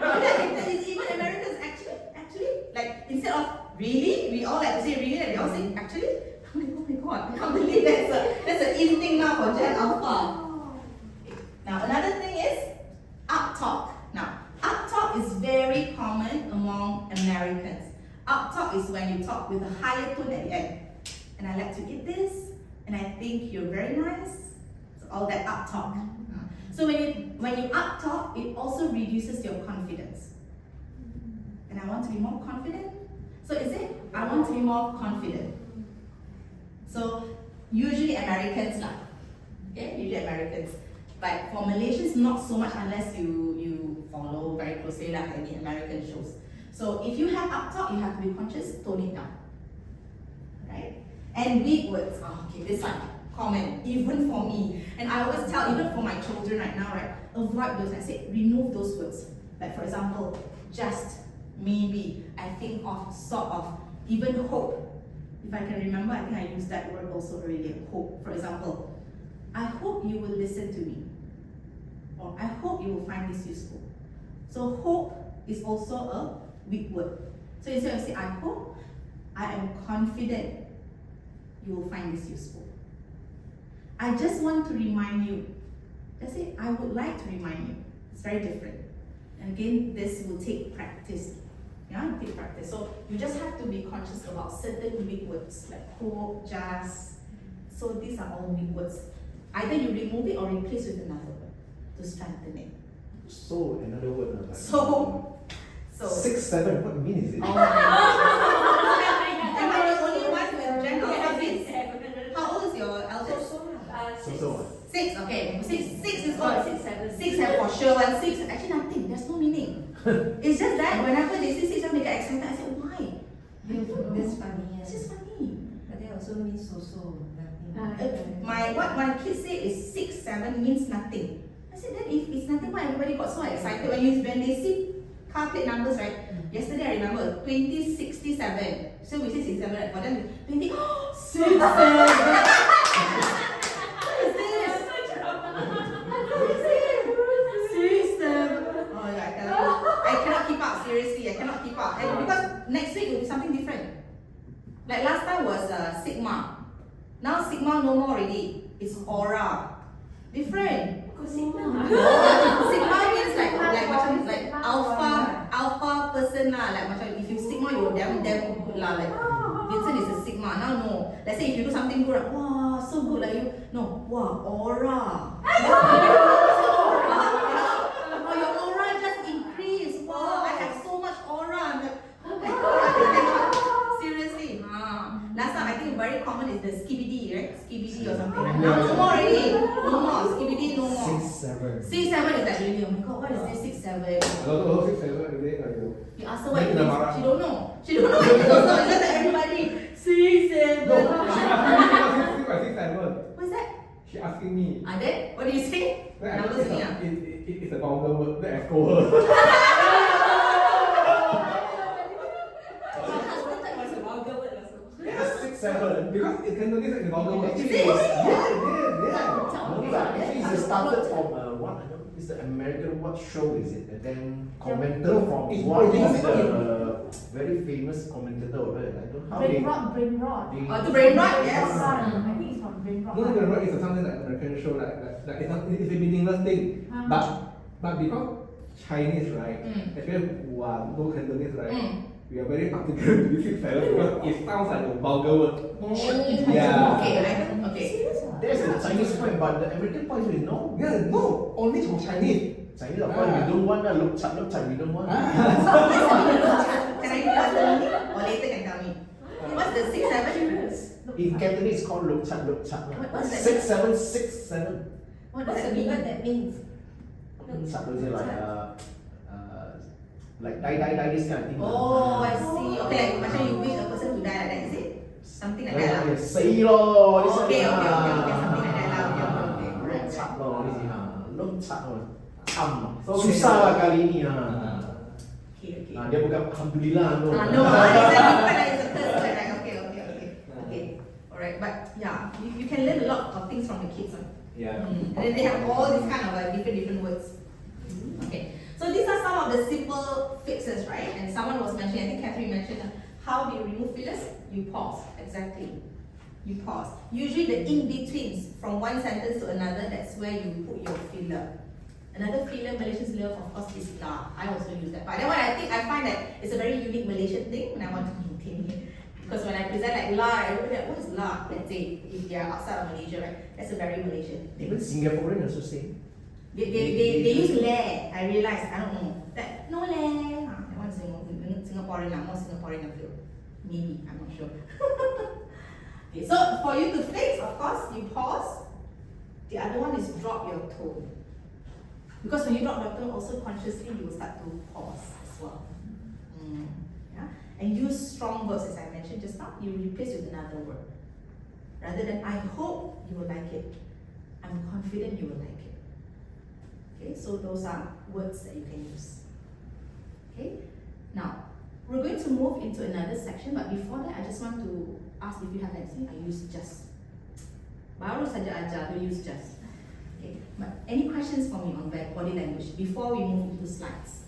It's even Americans actually, like instead of really, we all like to say really, like they all say actually. Oh my god! I can't believe that's an in thing now for Gen Alpha. Now another thing is up talk. Now up talk is very common among Americans. Up talk is when you talk with a higher tone at the end. And I like to eat this, and I think you're very nice. So all that up talk. So when you up talk, it also reduces your confidence. And I want to be more confident. So is it? I want to be more confident. So usually Americans lah. Okay, usually Americans. But for Malaysians, not so much unless you follow very closely like any American shows. So if you have up talk, you have to be conscious, tone it down. Right? And weak words. Oh, okay, this one common, even for me. And I always tell, even for my children right now, right? Avoid those. I say remove those words. Like for example, just, maybe, I think of, sort of, even hope. If I can remember, I think I used that word also earlier, hope. For example, I hope you will listen to me. Or I hope you will find this useful. So hope is also a weak word. So instead of saying I hope, I am confident you will find this useful. I just want to remind you. Let's say I would like to remind you. It's very different. And again, this will take practice. Yeah, take practice. So you just have to be conscious about certain weak words like hope, just. So these are all weak words. Either you remove it or replace with another word to strengthen it. So another word. Like, So 6, 7. What mean is it? Oh my gosh. Am I the only one with general habits? How old is your eldest? So. 6. Okay. 6 is what? 6, 7. 6 have for sure one. 6 actually nothing. There's no meaning. It's just that whenever they say 6, they get excited. I say why? That's funny. It's just funny. But that also means so. What my kids say is 6, 7 means nothing. I said then if it's nothing, why everybody got so excited when they see car plate numbers, right? Yesterday I remember 2067. So we say 67, right? For them 20. Oh, 67. What is this? What is it? 67. Oh yeah, I tell you, I cannot keep up. Seriously, I cannot keep up. And because next week will be something different. Like last time was Sigma. Now Sigma no more already. It's Aura. Different. Sigma means like alpha person lah. Like macam if you Sigma you're damn good lah. Like Vincent is a Sigma. Now no. Let's say if you do something good, like, wow, so good like you. No, wow, Aura. Oh, your aura just increased. Wow, I have so much aura. I'm like, oh my god. Seriously. Last time I think very common is the skibidi, right? Skibidi or something. Now no more already. No more. Skibidi no more. 6, 7. 6, 7 is like really, oh my god, what is this 6, 7? I don't know 6, 7 is it? You ask her what it means. She don't know. She don't know what it means also. It's just like everybody. 6, 7. No, she asking me 6, 7. What's that? She asking me. Then what do you say? Then I Numbers think me. it's a vulgar word. Then I scold her. Yeah, 6, 7. Because it Cantonese is a vulgar word. Is it? Actually, it started from what? I don't know. It's the American what show is it? And then commentator from It's one of British. the very famous commentator over there. I don't know how they. Brain rot. To brain rot, yes. I think it's from brain rot. No, the word is something like American show, like it's a meaningless thing. But because Chinese, right? Especially who are no Cantonese, right? We are very particular to this 7 because it sounds like a vulgar word. Yeah. Okay. That's the Chinese point, but the American point is no. Yeah, no, only for Chinese. Chinese of course we don't want that look chat, we don't want. Can I what's the meaning? Or later can tell me. What's the 6, 7? In Cantonese it's called look chat. What's that? 6, 7, 6, 7. What does What's that the mean? what that means? Look chat is like die this kind of thing. Oh, I see. Okay, like macam you wish a person to die like that, is it? Something like that lah. Say lor, this Okay, something like that lah. Okay. Look chat lor, this is look chat lor. Susah lah kali ni Okay. dia bukan alhamdulillah no. No, it's a curse word, right? Okay. Alright, but yeah, you can learn a lot of things from the kids. Yeah. And then they have all these kind of different words. Okay. So these are some of the simple fixes, right? And someone was mentioning, I think Catherine mentioned, how do you remove fillers? You pause. Exactly. You pause. Usually the in-betweens from one sentence to another, that's where you put your filler. Another filler Malaysians love, of course, is la. I also use that. But then I find that it's a very unique Malaysian thing when I want to maintain it. Because when I present like la, everybody like, what is la? Let's say, if they are outside of Malaysia, right? That's a very Malaysian thing. Even Singaporean also say. They use le. I realized, I don't know. That, no le. That one's Singaporean, more Singaporean I feel. Maybe, I'm not sure. Okay, so for you to fix, of course, you pause. The other one is drop your tone. Because when you drop your tone, also consciously you will start to pause as well. Yeah? And use strong words, as I mentioned just now. You replace with another word. Rather than I hope you will like it, I'm confident you will like it. Okay, so those are words that you can use. Okay, now we're going to move into another section, but before that, I just want to ask if you have anything. I use just. Baru saja ajar to use just. Okay. But any questions for me on body language before we move into slides?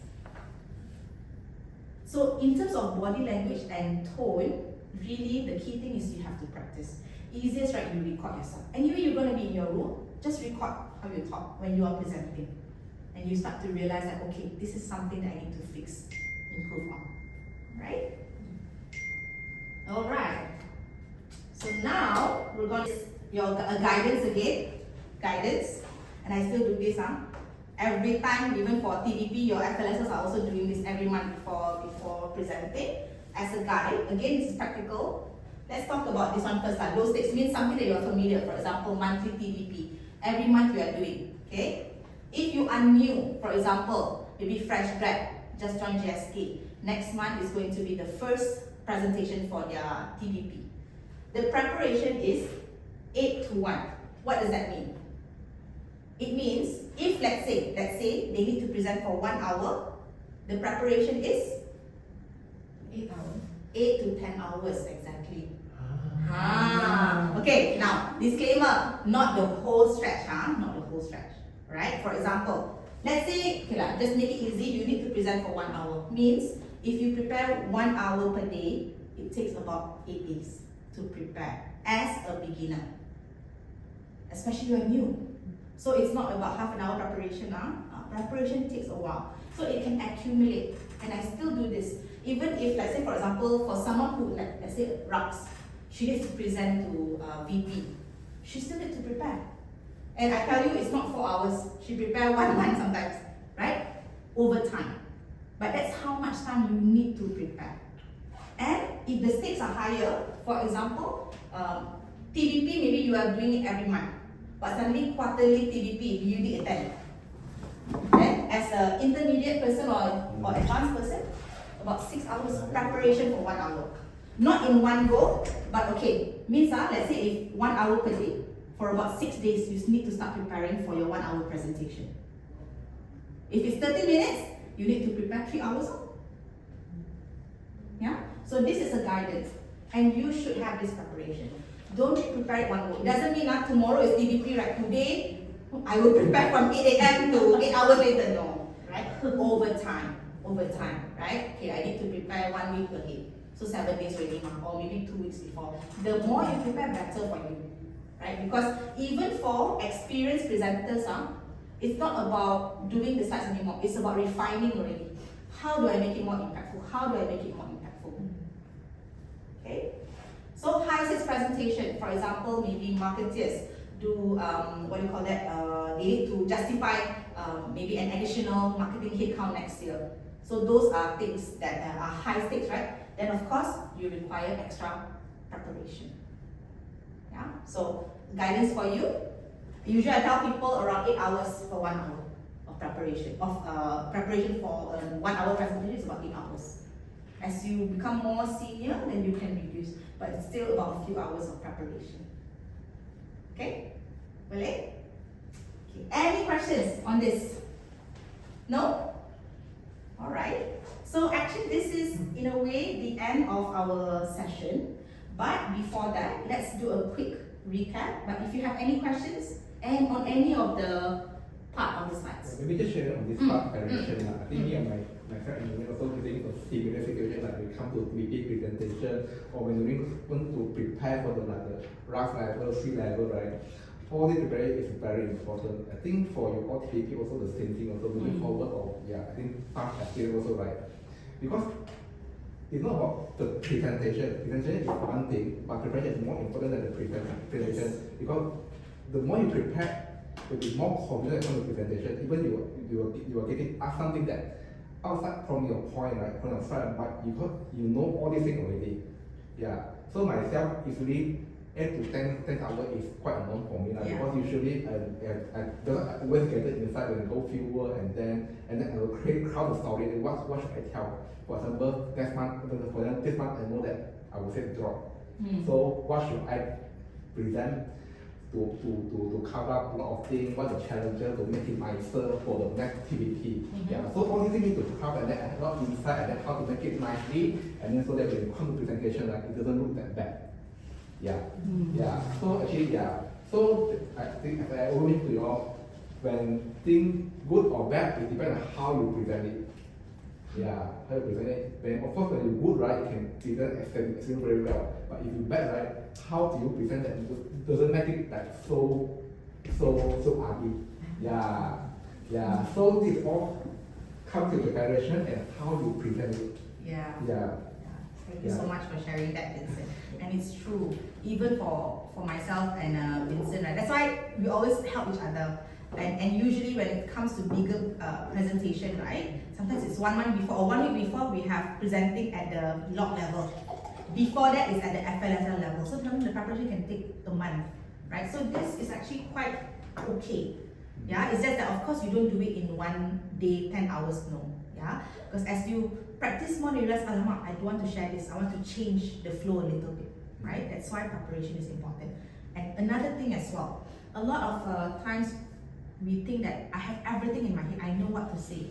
So in terms of body language and tone, really the key thing is you have to practice. Easiest, right? You record yourself. Anyway, you're going to be in your room. Just record how you talk when you are presenting, and you start to realize that okay, this is something that I need to fix, improve on. Right? All right. So now we're going to your guidance again, guidance, and I still do this, every time, even for TDP, your FLSs are also doing this every month before presenting. As a guide, again, it's practical. Let's talk about this one first. Those dates means something that you're familiar. For example, monthly TDP. Every month we are doing. Okay. If you are new, for example, maybe fresh grad, just joined GSK. Next month is going to be the first presentation for their TDP. The preparation is 8 to 1. What does that mean? It means if let's say they need to present for 1 hour, the preparation is 8 hours. 8 to 10 hours exactly. Okay, now disclaimer, not the whole stretch, not the whole stretch. Right? For example, let's say, okay, just make it easy, you need to present for 1 hour. Means if you prepare 1 hour per day, it takes about 8 days to prepare as a beginner. Especially you are new. So it's not about half an hour preparation. Preparation takes a while. So it can accumulate. And I still do this. Even if, let's say for example, for someone who, let's say Rux, she needs to present to VP, she still needs to prepare. And I tell you, it's not 4 hours. She prepare 1 month sometimes, right? Over time. But that's how much time you need to prepare. And if the stakes are higher, for example, TDP, maybe you are doing it every month. But suddenly quarterly TDP, you need attend. Then as an intermediate person or advanced person, about 6 hours preparation for 1 hour. Not in one go, but okay, means let's say if 1 hour per day, for about 6 days, you need to start preparing for your 1 hour presentation. If it's 30 minutes, you need to prepare 3 hours. Yeah? So this is a guidance, and you should have this preparation. Don't prepare it one go. It doesn't mean tomorrow is TDP, right? Today, I will prepare from 8 a.m. to 8 hours later. No, right? Over time, right? Okay, I need to prepare 1 week ahead. So 7 days ready, or maybe 2 weeks before. The more you prepare, better for you, right? Because even for experienced presenters, it's not about doing the slides anymore. It's about refining already. How do I make it more impactful? How do I make it more impactful? Okay. So high stakes presentation, for example, maybe marketeers do they need to justify maybe an additional marketing headcount next year. So those are things that are high stakes, right? Then of course you require extra preparation. Yeah. So guidance for you. Usually I tell people around 8 hours for 1 hour of preparation. Preparation for 1 hour presentation is about 8 hours. As you become more senior, then you can reduce, but it's still about a few hours of preparation. Okay? Boleh? Okay. Any questions on this? No? Alright. So actually this is in a way the end of our session. But before that, let's do a quick recap. But if you have any questions and on any of the part of the slides. Maybe just share on this part preparation. I think me and my friend engineer also facing a similar situation, like we come to VP presentation or when we want to prepare for the RAS level, C level, right? All this preparation is very important. I think for your TDP also the same thing also moving forward, or I think past experience also, right? Because it's not about the presentation. Presentation is one thing, but preparation is more important than the presentation. Yes. Because the more you prepare, you'll be more confident on the presentation. Even you are getting asked something that outside from your point, right, from your side, but because you know all these things already. Yeah. So myself, usually 8 to 10 hours is quite a norm for me, because usually I always get it inside when I go field work, and then I will create crowd story. What should I tell? For example, this month I know that I will say drop. So what should I present to cover up a lot of things? What the challenges to make it nicer for the next activity? Yeah. So all these things need to cover, and then I have insight, and then how to make it nicely, and then so that when you come to presentation, it doesn't look that bad. Yeah. Yeah. So actually, yeah. So I think as I always to you all, when things good or bad, it depends on how you present it. Yeah, how you present it. When of course when you good, right, you can present extremely very well. But if you bad, right, how do you present that? It doesn't make it like so ugly. Yeah. Yeah. So this all comes to preparation and how you present it. Yeah. Yeah. Thank you so much for sharing that, Vincent. And it's true, even for myself and Vincent, right? That's why we always help each other. And usually when it comes to bigger presentation, right? Sometimes it's 1 month before or 1 week before we have presenting at the log level. Before that is at the FLSL level. So the preparation can take a month, right? So this is actually quite okay. Yeah, it's just that of course you don't do it in 1 day, 10 hours, no. Yeah, because as you practice more, you realize, alamak, I don't want to share this. I want to change the flow a little bit, right? That's why preparation is important. And another thing as well, a lot of times we think that I have everything in my head, I know what to say.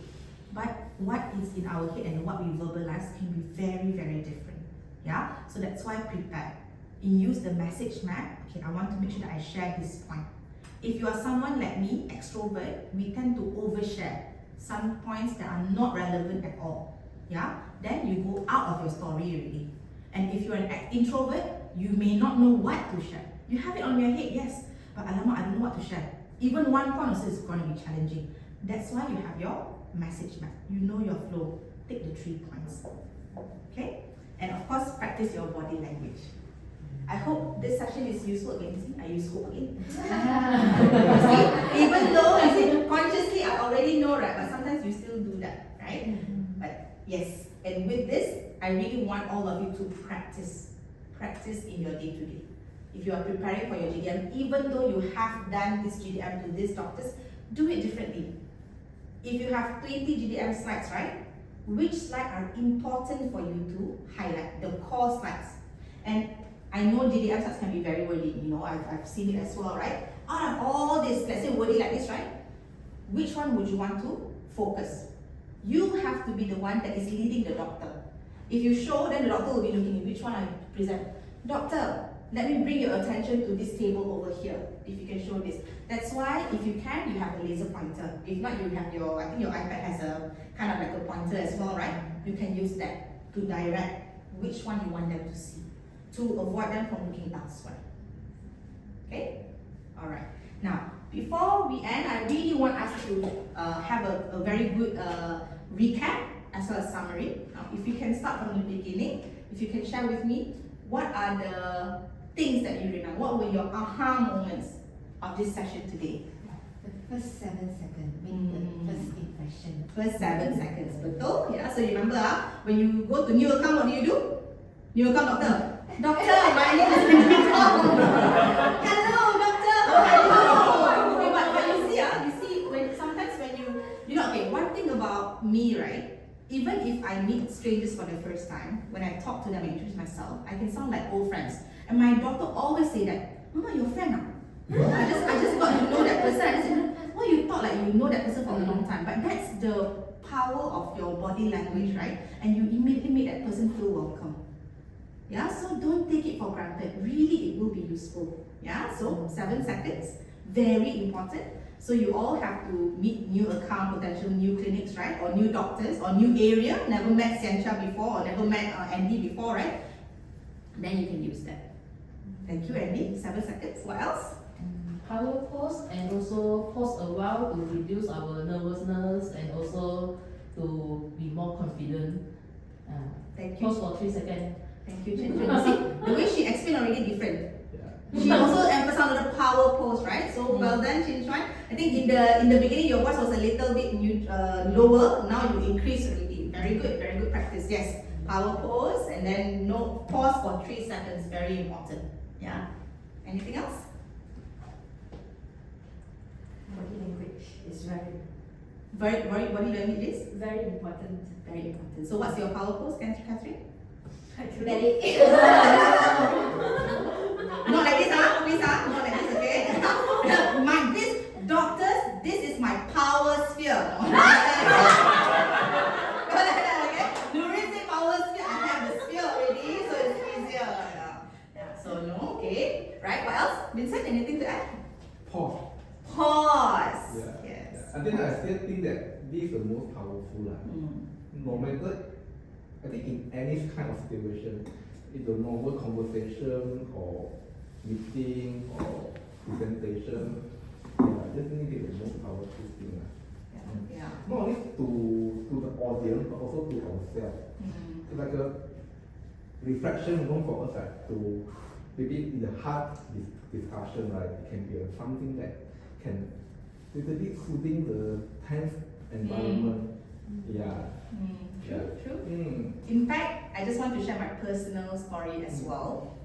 But what is in our head and what we verbalize can be very, very different. Yeah, so that's why prepare. Use the message map. Okay, I want to make sure that I share this point. If you are someone like me, extrovert, we tend to overshare some points that are not relevant at all. Yeah, then you go out of your story already. And if you're an introvert, you may not know what to share. You have it on your head, yes, but alamak, I don't know what to share. Even 1 point also is going to be challenging. That's why you have your message map. You know your flow. Take the 3 points. Okay? And of course, practice your body language. I hope this session is useful again. See, I use hope again. See, even though I say consciously I already know, right? But sometimes you still do that, right? But yes, and with this, I really want all of you to practice. Practice in your day-to-day. If you are preparing for your GDM, even though you have done this GDM to these doctors, do it differently. If you have 20 GDM slides, right? Which slides are important for you to highlight? The core slides. And I know GDM slides can be very wordy, you know, I've seen it as well, right? Out of all this, let's say wordy like this, right? Which one would you want to focus? You have to be the one that is leading the doctor. If you show, then the doctor will be looking at which one I present. Doctor, let me bring your attention to this table over here, if you can show this. That's why, if you can, you have a laser pointer. If not, you have your, I think your iPad has a kind of like a pointer as well, right? You can use that to direct which one you want them to see, to avoid them from looking elsewhere. Okay? Alright. Now, before we end, I really want us to have a very good recap as well as summary. Now, if you can start from the beginning, if you can share with me, what are the things that you remember? What were your aha moments of this session today? The first 7 seconds, make the first impression. First 7 seconds, betul? Yeah, so remember, when you go to new account, what do you do? New account doctor. Doctor, my name is Nureen. Hello, doctor. Hello. Okay, but you see, when sometimes when you know, okay, one thing about me, right? Even if I meet strangers for the first time, when I talk to them and introduce myself, I can sound like old friends. And my doctor always say that, Mama, your friend now. I just got to know that person. I just said, oh, you thought like you know that person for a long time. But that's the power of your body language, right? And you immediately make that person feel welcome. Yeah, so don't take it for granted. Really, it will be useful. Yeah, so 7 seconds, very important. So you all have to meet new account, potential new clinics, right? Or new doctors, or new area, never met Siancha before, or never met Andy before, right? Then you can use that. Thank you, Andy. 7 seconds. What else? Power pose, and also pause a while to reduce our nervousness and also to be more confident. Thank you. Pause for 3 seconds. Thank you, Chen. See, the way she explained already different. She also emphasized on the power pose, right? So well done, Chin Chuan. I think in the beginning your voice was a little bit lower. Now you increase already. Very good practice. Yes, power pose, and then no pause for 3 seconds. Very important. Yeah. Anything else? Body language is Body language is very important. very important. So what's your power pose, Catherine? Very. Not like this, please, not like this, okay? This doctors, this is my power sphere. Okay? Nureen say power sphere, I have the sphere already, so it's easier. Yeah. So no, okay. until now I still think that this is the most powerful lah. No matter, I think in any kind of situation, it's a normal conversation or meeting or presentation, yeah, I just think it's the most powerful thing lah. Yeah. Not only to the audience, but also to ourselves. It's like a reflection, for us, like, to maybe in the hard discussion, right? It can be something that can little bit soothing the tense environment. Yeah. True. In fact, I just want to share my personal story as well.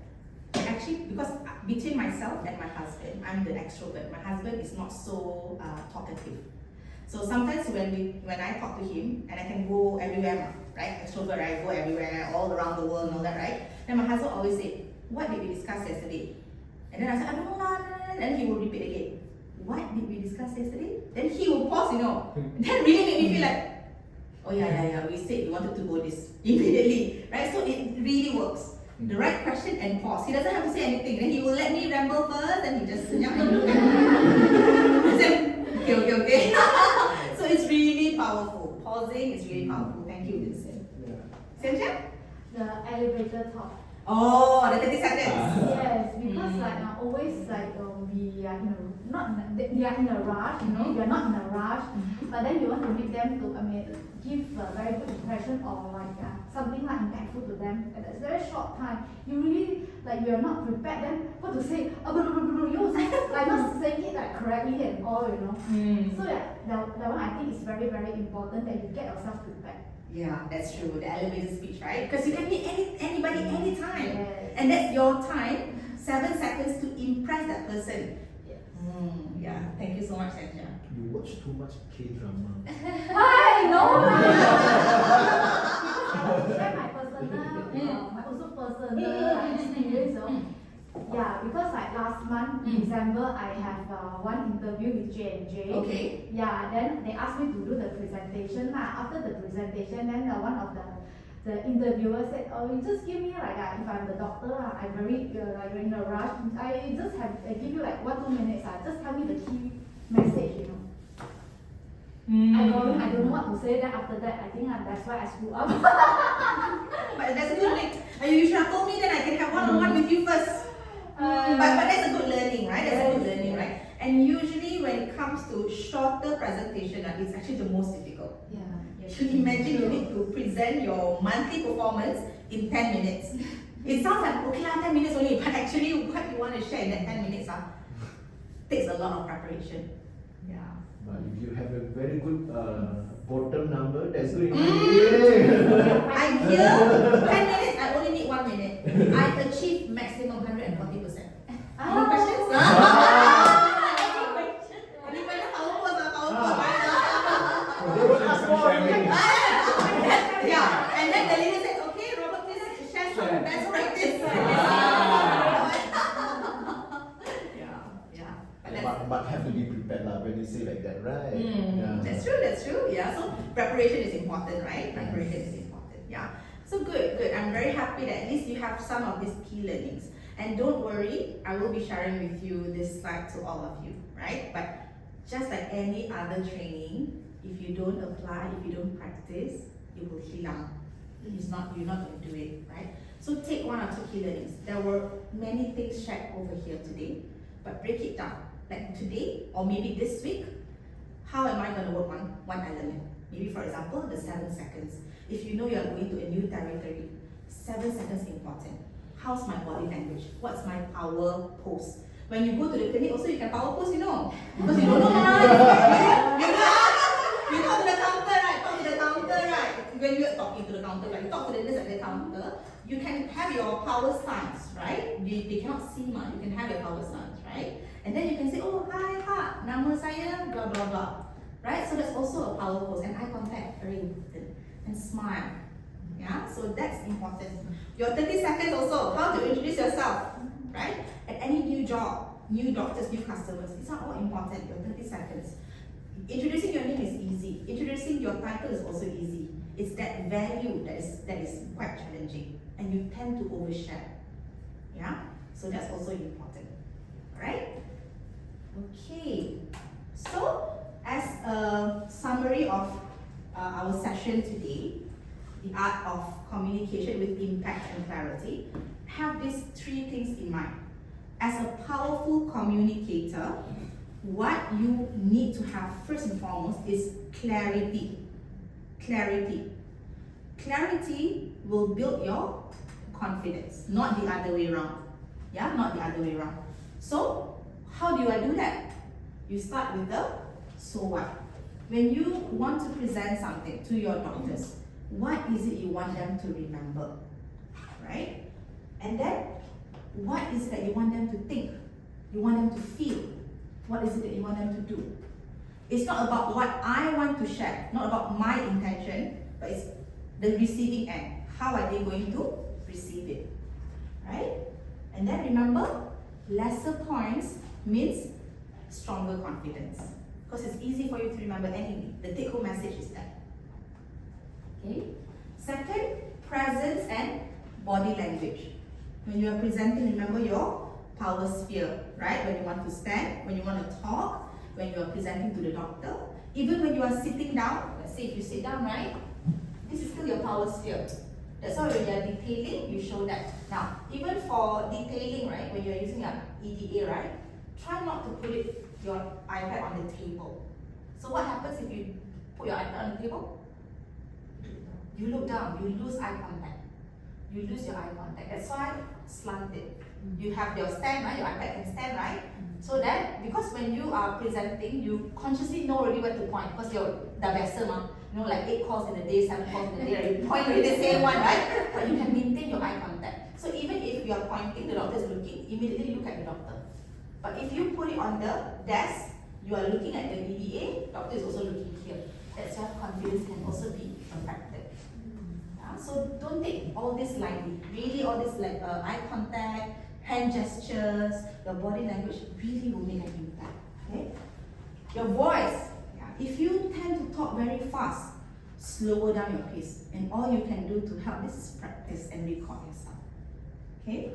Actually, because between myself and my husband, I'm the extrovert. My husband is not so talkative. So sometimes when I talk to him, and I can go everywhere, right? Extrovert, right? Go everywhere, all around the world and all that, right? Then my husband always say, "What did we discuss yesterday?" And then I said, "I don't know lah." Then he will repeat again, "What did we discuss yesterday?" Then he will pause, That really made me feel like, oh yeah, we said we wanted to go this immediately, right? So it really works. The right question and pause. He doesn't have to say anything. Then he will let me ramble first, and he just okay. So it's really powerful. Pausing is really powerful. Thank you, Vincent. Senja? The elevator talk. Oh, the 30 seconds. Yes, because always we are we are in a rush, we are not in a rush, but then you want to make them give a very good impression or something impactful to them at a very short time. You really you are not prepared, then what to say? You not saying it correctly and all, So that one I think is very, very important that you get yourself prepared. Yeah, that's true. The elevator speech, right? Because you can meet anybody anytime. Yes. And that's your time, 7 seconds to impress that person. Yes. Yeah, thank you so much, Senja. You watch too much K-drama. Why? No. Because I share my personal, my also personal experience. Yeah, because last month, December, I have one interview with J&J. Okay. Yeah, then they asked me to do the presentation. After the presentation, then one of the interviewer said, "Oh, you just give me if I'm the doctor, I'm very in a rush. I just I give you 1-2 minutes. Just tell me the key message, I don't know what to say. Then after that, I think that's why I screw up. But that's a good thing. You should have told me, then I can have one-on-one with you first. But that's a good learning, right? That's a good learning, right? And usually when it comes to shorter presentation, it's actually the most difficult. Yeah. So imagine you need to present your monthly performance in 10 minutes. It sounds like, okay 10 minutes only, but actually what you want to share in that 10 minutes takes a lot of preparation. Yeah. But if you have a very good bottom number, that's good. I'm here, 10 minutes, I only need 1 minute. I achieve maximum 140%. Any questions? Any questions? Yeah, and then the leader said, "Okay, Robert, please share some best practice." But have to be prepared when you say like that, right? Yeah. That's true. Yeah, so preparation is important, right? Preparation is important. Yeah. So good. I'm very happy that at least you have some of these key learnings. And don't worry, I will be sharing with you this slide to all of you, right? But just like any other training, if you don't apply, if you don't practice, you will hilang. You're not going to do it, right? So take 1 or 2 key learnings. There were many things shared over here today, but break it down. Like today, or maybe this week, how am I going to work on one element? Maybe for example, the 7 seconds. If you know you are going to a new territory, 7 seconds important. How's my body language? What's my power pose? When you go to the clinic, also you can power pose, because you don't know, you talk to the counter, right? When you're talking to the counter, right? You talk to the nurse at the counter, you can have your power stance, right? They cannot see much, you can have your power stance, right? And then you can say, "Oh, hi, Pak, nama saya, blah, blah, blah." Right? So that's also a power pose, and eye contact, very important. And smile. Yeah, so that's important. Your 30 seconds also, how to introduce yourself, right? At any new job, new doctors, new customers, these are all important, your 30 seconds. Introducing your name is easy. Introducing your title is also easy. It's that value that is quite challenging, and you tend to overshare. Yeah, so that's also important. Alright? Okay. So as a summary of our session today, the art of communication with impact and clarity, have these three things in mind. As a powerful communicator, what you need to have first and foremost is clarity. Clarity. Clarity will build your confidence, not the other way around. Yeah, not the other way around. So, how do I do that? You start with the so what. When you want to present something to your doctors, what is it you want them to remember? Right? And then, what is it that you want them to think? You want them to feel? What is it that you want them to do? It's not about what I want to share, not about my intention, but it's the receiving end. How are they going to receive it? Right? And then remember, lesser points means stronger confidence. Because it's easy for you to remember anyway. The take-home message is that. Okay? Second, presence and body language. When you are presenting, remember your power sphere, right? When you want to stand, when you want to talk, when you are presenting to the doctor, even when you are sitting down. Let's say if you sit down, right? This is still your power sphere. That's why when you are detailing, you show that. Now, even for detailing, right, when you are using an EDA, right, try not to put your iPad on the table. So what happens if you put your iPad on the table? You look down, you lose eye contact. You lose your eye contact. That's why slanted. You have your stand, right? Your iPad can stand, right? So that, because when you are presenting, you consciously know already where to point. Because you're the vessel, you know, like 8 calls in a day, 7 calls in a day, right? You point already the same one, right? But you can maintain your eye contact. So even if you are pointing, the doctor is looking, immediately look at the doctor. But if you put it on the desk, you are looking at the EDA, doctor is also looking here. That's why confidence can also be affected. So don't take all this lightly. Really, all this like eye contact, hand gestures, your body language really will make an impact. Okay? Your voice. Yeah. If you tend to talk very fast, slower down your pace. And all you can do to help this is practice and record yourself. Okay?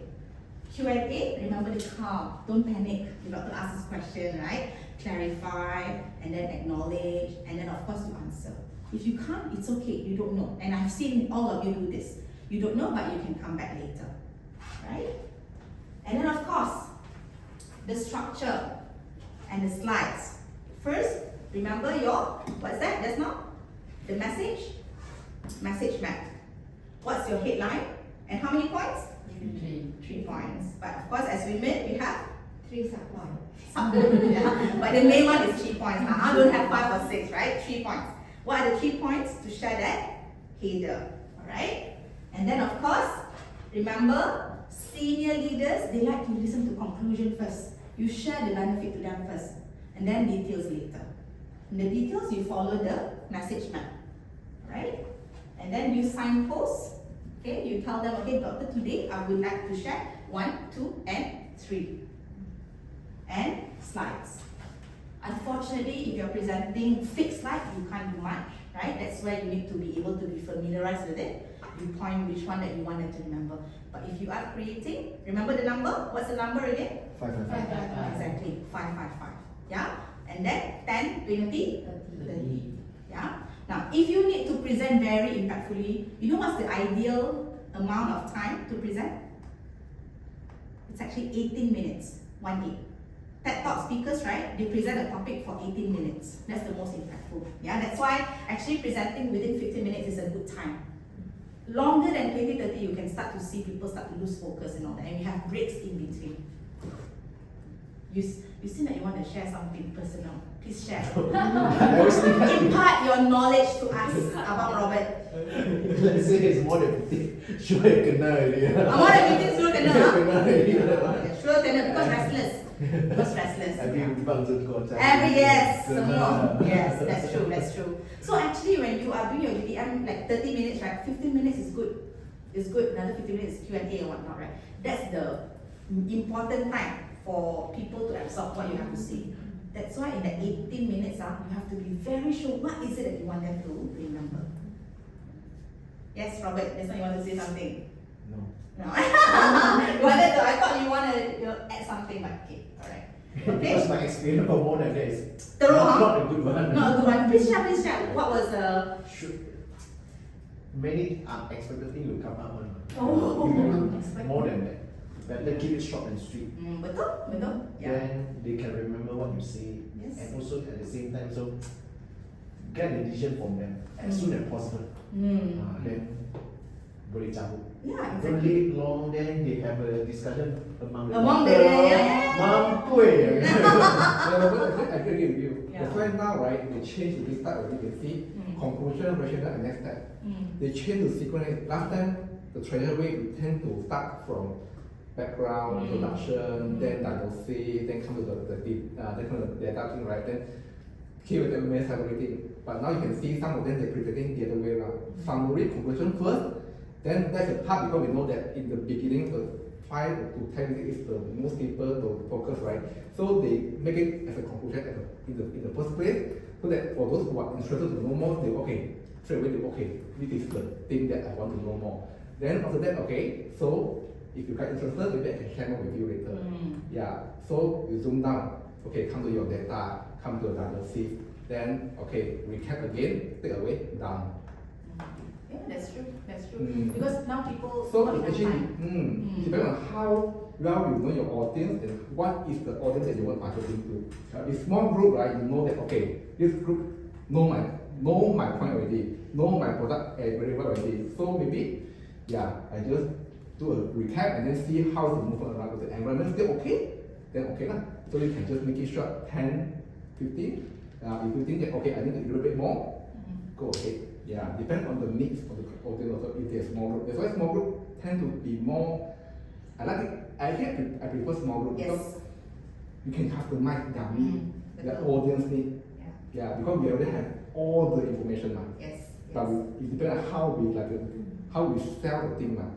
Q&A, remember the calm. Don't panic. You're about to ask this question, right? Clarify, and then acknowledge, and then of course you answer. If you can't, it's okay, you don't know. And I've seen all of you do this. You don't know, but you can come back later. Right? And then of course, the structure and the slides. First, remember your, what's that just now? The message map. What's your headline? And how many points? 3 points. But of course, as women, we have 3 sub-points. Yeah. But the main one is 3 points. Now, I don't have 5 or 6, right? 3 points. What are the key points to share that header? Alright? And then of course, remember, senior leaders, they like to listen to conclusion first. You share the benefit to them first, and then details later. In the details, you follow the message map. Right? And then you signpost. Okay, you tell them, okay, doctor, today I would like to share 1, 2, and 3. And slides. Unfortunately, if you're presenting fixed slide, you can't do much, right? That's where you need to be able to be familiarized with it. You point which one that you want them to remember. But if you are creating, remember the number? What's the number again? 555. Exactly, 555. Yeah? And then 10, 20, 30. Yeah? Now, if you need to present very impactfully, you know what's the ideal amount of time to present? It's actually 18 minutes, 1 day. TED Talk speakers, right? They present a topic for 18 minutes. That's the most impactful. Yeah, that's why actually presenting within 15 minutes is a good time. Longer than 20, 30, you can start to see people start to lose focus and all that, and you have breaks in between. You seem that you want to share something personal. Please share. Impart your knowledge to us about Robert. Let's say it's more than 50. Sure, you kena already. More than 15, sure kena. Kena already. Sure kena because restless. Because restless. Every bang kau yes, semua. Yes, that's true. So actually when you are doing your DDM like 30 minutes, right? 15 minutes is good. It's good. Another 15 minutes is Q&A and whatnot, right? That's the important time for people to absorb what you have to say. That's why in the 18 minutes, you have to be very sure what is it that you want them to remember. Yes, Robert, that's why you want to say something. No. No. I thought you want to add something, but okay, alright. Because my experience for more than that is Teruk, huh? not a good one. Not a good one. Please share. What was the... Many unexpected things will come up. Oh. More than that. Better keep it short and sweet. Betul. Yeah. Then they can remember what you say. Yes. And also at the same time, so get a decision from them as soon as possible. Then boleh cabut. Yeah, Don't exactly. leave long, then they have a discussion among Among doctor. the- Mampu eh. I agree with you. Yeah. That's why now, right, they change to this type of you can see conclusion, rationale, and next step. They change the sequence. Last time, the traditional way we tend to start from background, introduction, then diagnosis, then come to the data thing, right? Then key with MMS, everything. But now you can see some of them they're presenting the other way around. Summary, conclusion first, then that's the part because we know that in the beginning, the 5 to 10 minutes is the most people to focus, right? So they make it as a conclusion in the first place, so that for those who are interested to know more, they okay, straight away they okay, this is the thing that I want to know more. Then after that, okay, so if you guys interested, maybe I can share more with you later. Yeah, so you zoom down, okay, come to your data, come to the diagnosis, then okay, recap again, take away, done. Yeah, that's true. Because now people So not it enough actually time. depends on how well you know your audience and what is the audience that you want marketing to. If small group, right, you know that okay, this group know my point already, know my product very well already. So maybe, yeah, I just do a recap and then see how to move around with the environment. Still okay, then okay lah. So you can just make it short, 10, 15. If you think that okay, I need to elaborate more, go ahead. Yeah, depends on the needs of the audience also. If they're small group, that's why small group tend to be more. I like it. I prefer small group because you can customize their need, the audience need. Yeah, because we already have all the information now. But it depends on how we how we sell the thing now.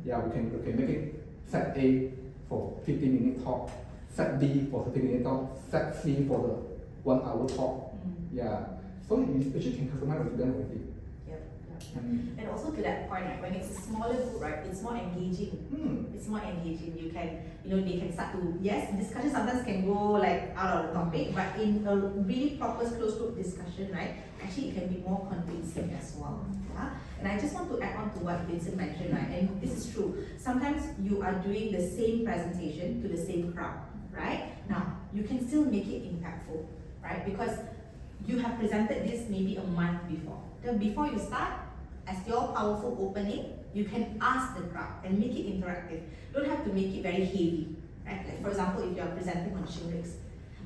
Yeah, we can make it set A for 15-minute talk, set B for 30-minute talk, set C for the 1 hour talk. Yeah, so you actually can customize it to them already. And also to that point, right, when it's a smaller group, right, it's more engaging. It's more engaging. You can, they can start to, yes, discussion sometimes can go like out of the topic, but in a really proper closed group discussion, right, actually it can be more convincing as well. And I just want to add on to what Vincent mentioned, right, and this is true. Sometimes you are doing the same presentation to the same crowd, right? Now, you can still make it impactful, right, because you have presented this maybe a month before. Then before you start, as your powerful opening, you can ask the crowd and make it interactive. Don't have to make it very heavy, right? Like for example, if you are presenting on Shingrix.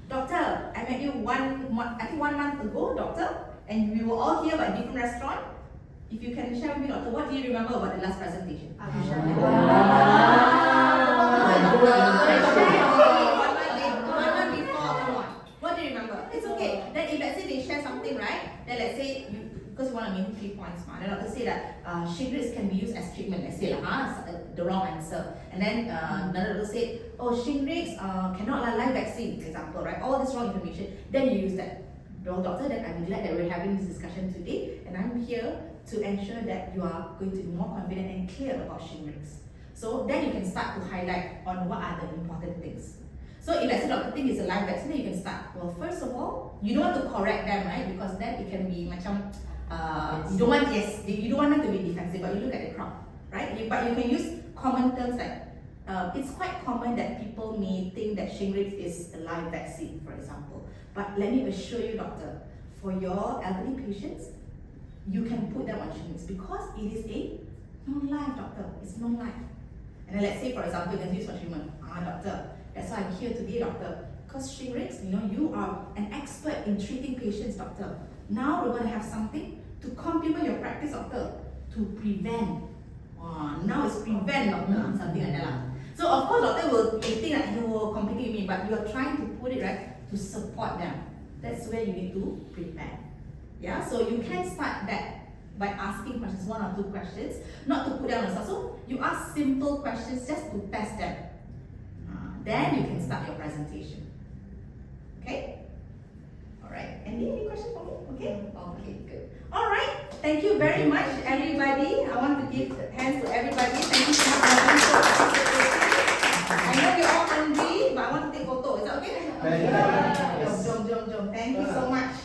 Doctor, I met you one month ago, doctor, and we were all here by different restaurant. If you can share with me, doctor, what do you remember about the last presentation? What do you remember? It's okay. Then if let's say they share something, right? Then let's say because you want to make 3 points, then doctor say that Shingrix can be used as treatment. Let's say the wrong answer. And then another doctor say, oh, Shingrix cannot live vaccine, for example, right? All this wrong information. Then you use that. Well, doctor, then I'm glad that we're having this discussion today, and I'm here to ensure that you are going to be more confident and clear about Shingrix. So then you can start to highlight on what are the important things. So if let's say doctor think it's a live vaccine, then you can start. Well, first of all, you don't want to correct them, right? Because then it can be macam you don't want them to be defensive, but you look at the crowd, right? But you can use common terms like it's quite common that people may think that Shingrix is a live vaccine, for example. But let me assure you, doctor, for your elderly patients, you can put them on Shingrix because it is a non-live, doctor. It's non-live. And then let's say, for example, you can use for treatment. Doctor, that's why I'm here today, doctor. Because Shingrix, you are an expert in treating patients, doctor. Now we're going to have something to complement your practice, doctor, to prevent. Now it's prevent, doctor, something like that. So of course, doctor will think that you will compete with me, but you are trying to put it right to support them. That's where you need to prepare. Yeah, so you can start that by asking questions, 1 or 2 questions, not to put them on the spot. So you ask simple questions just to test them. Then you can start your presentation. Okay? Alright, any questions for me? Okay? Okay, good. Alright, thank you very much, everybody. I want to give hands to everybody. Thank you so much for participating. I know you're all hungry, but I want to take photo. Is that okay? Yes. Jom. Thank you so much.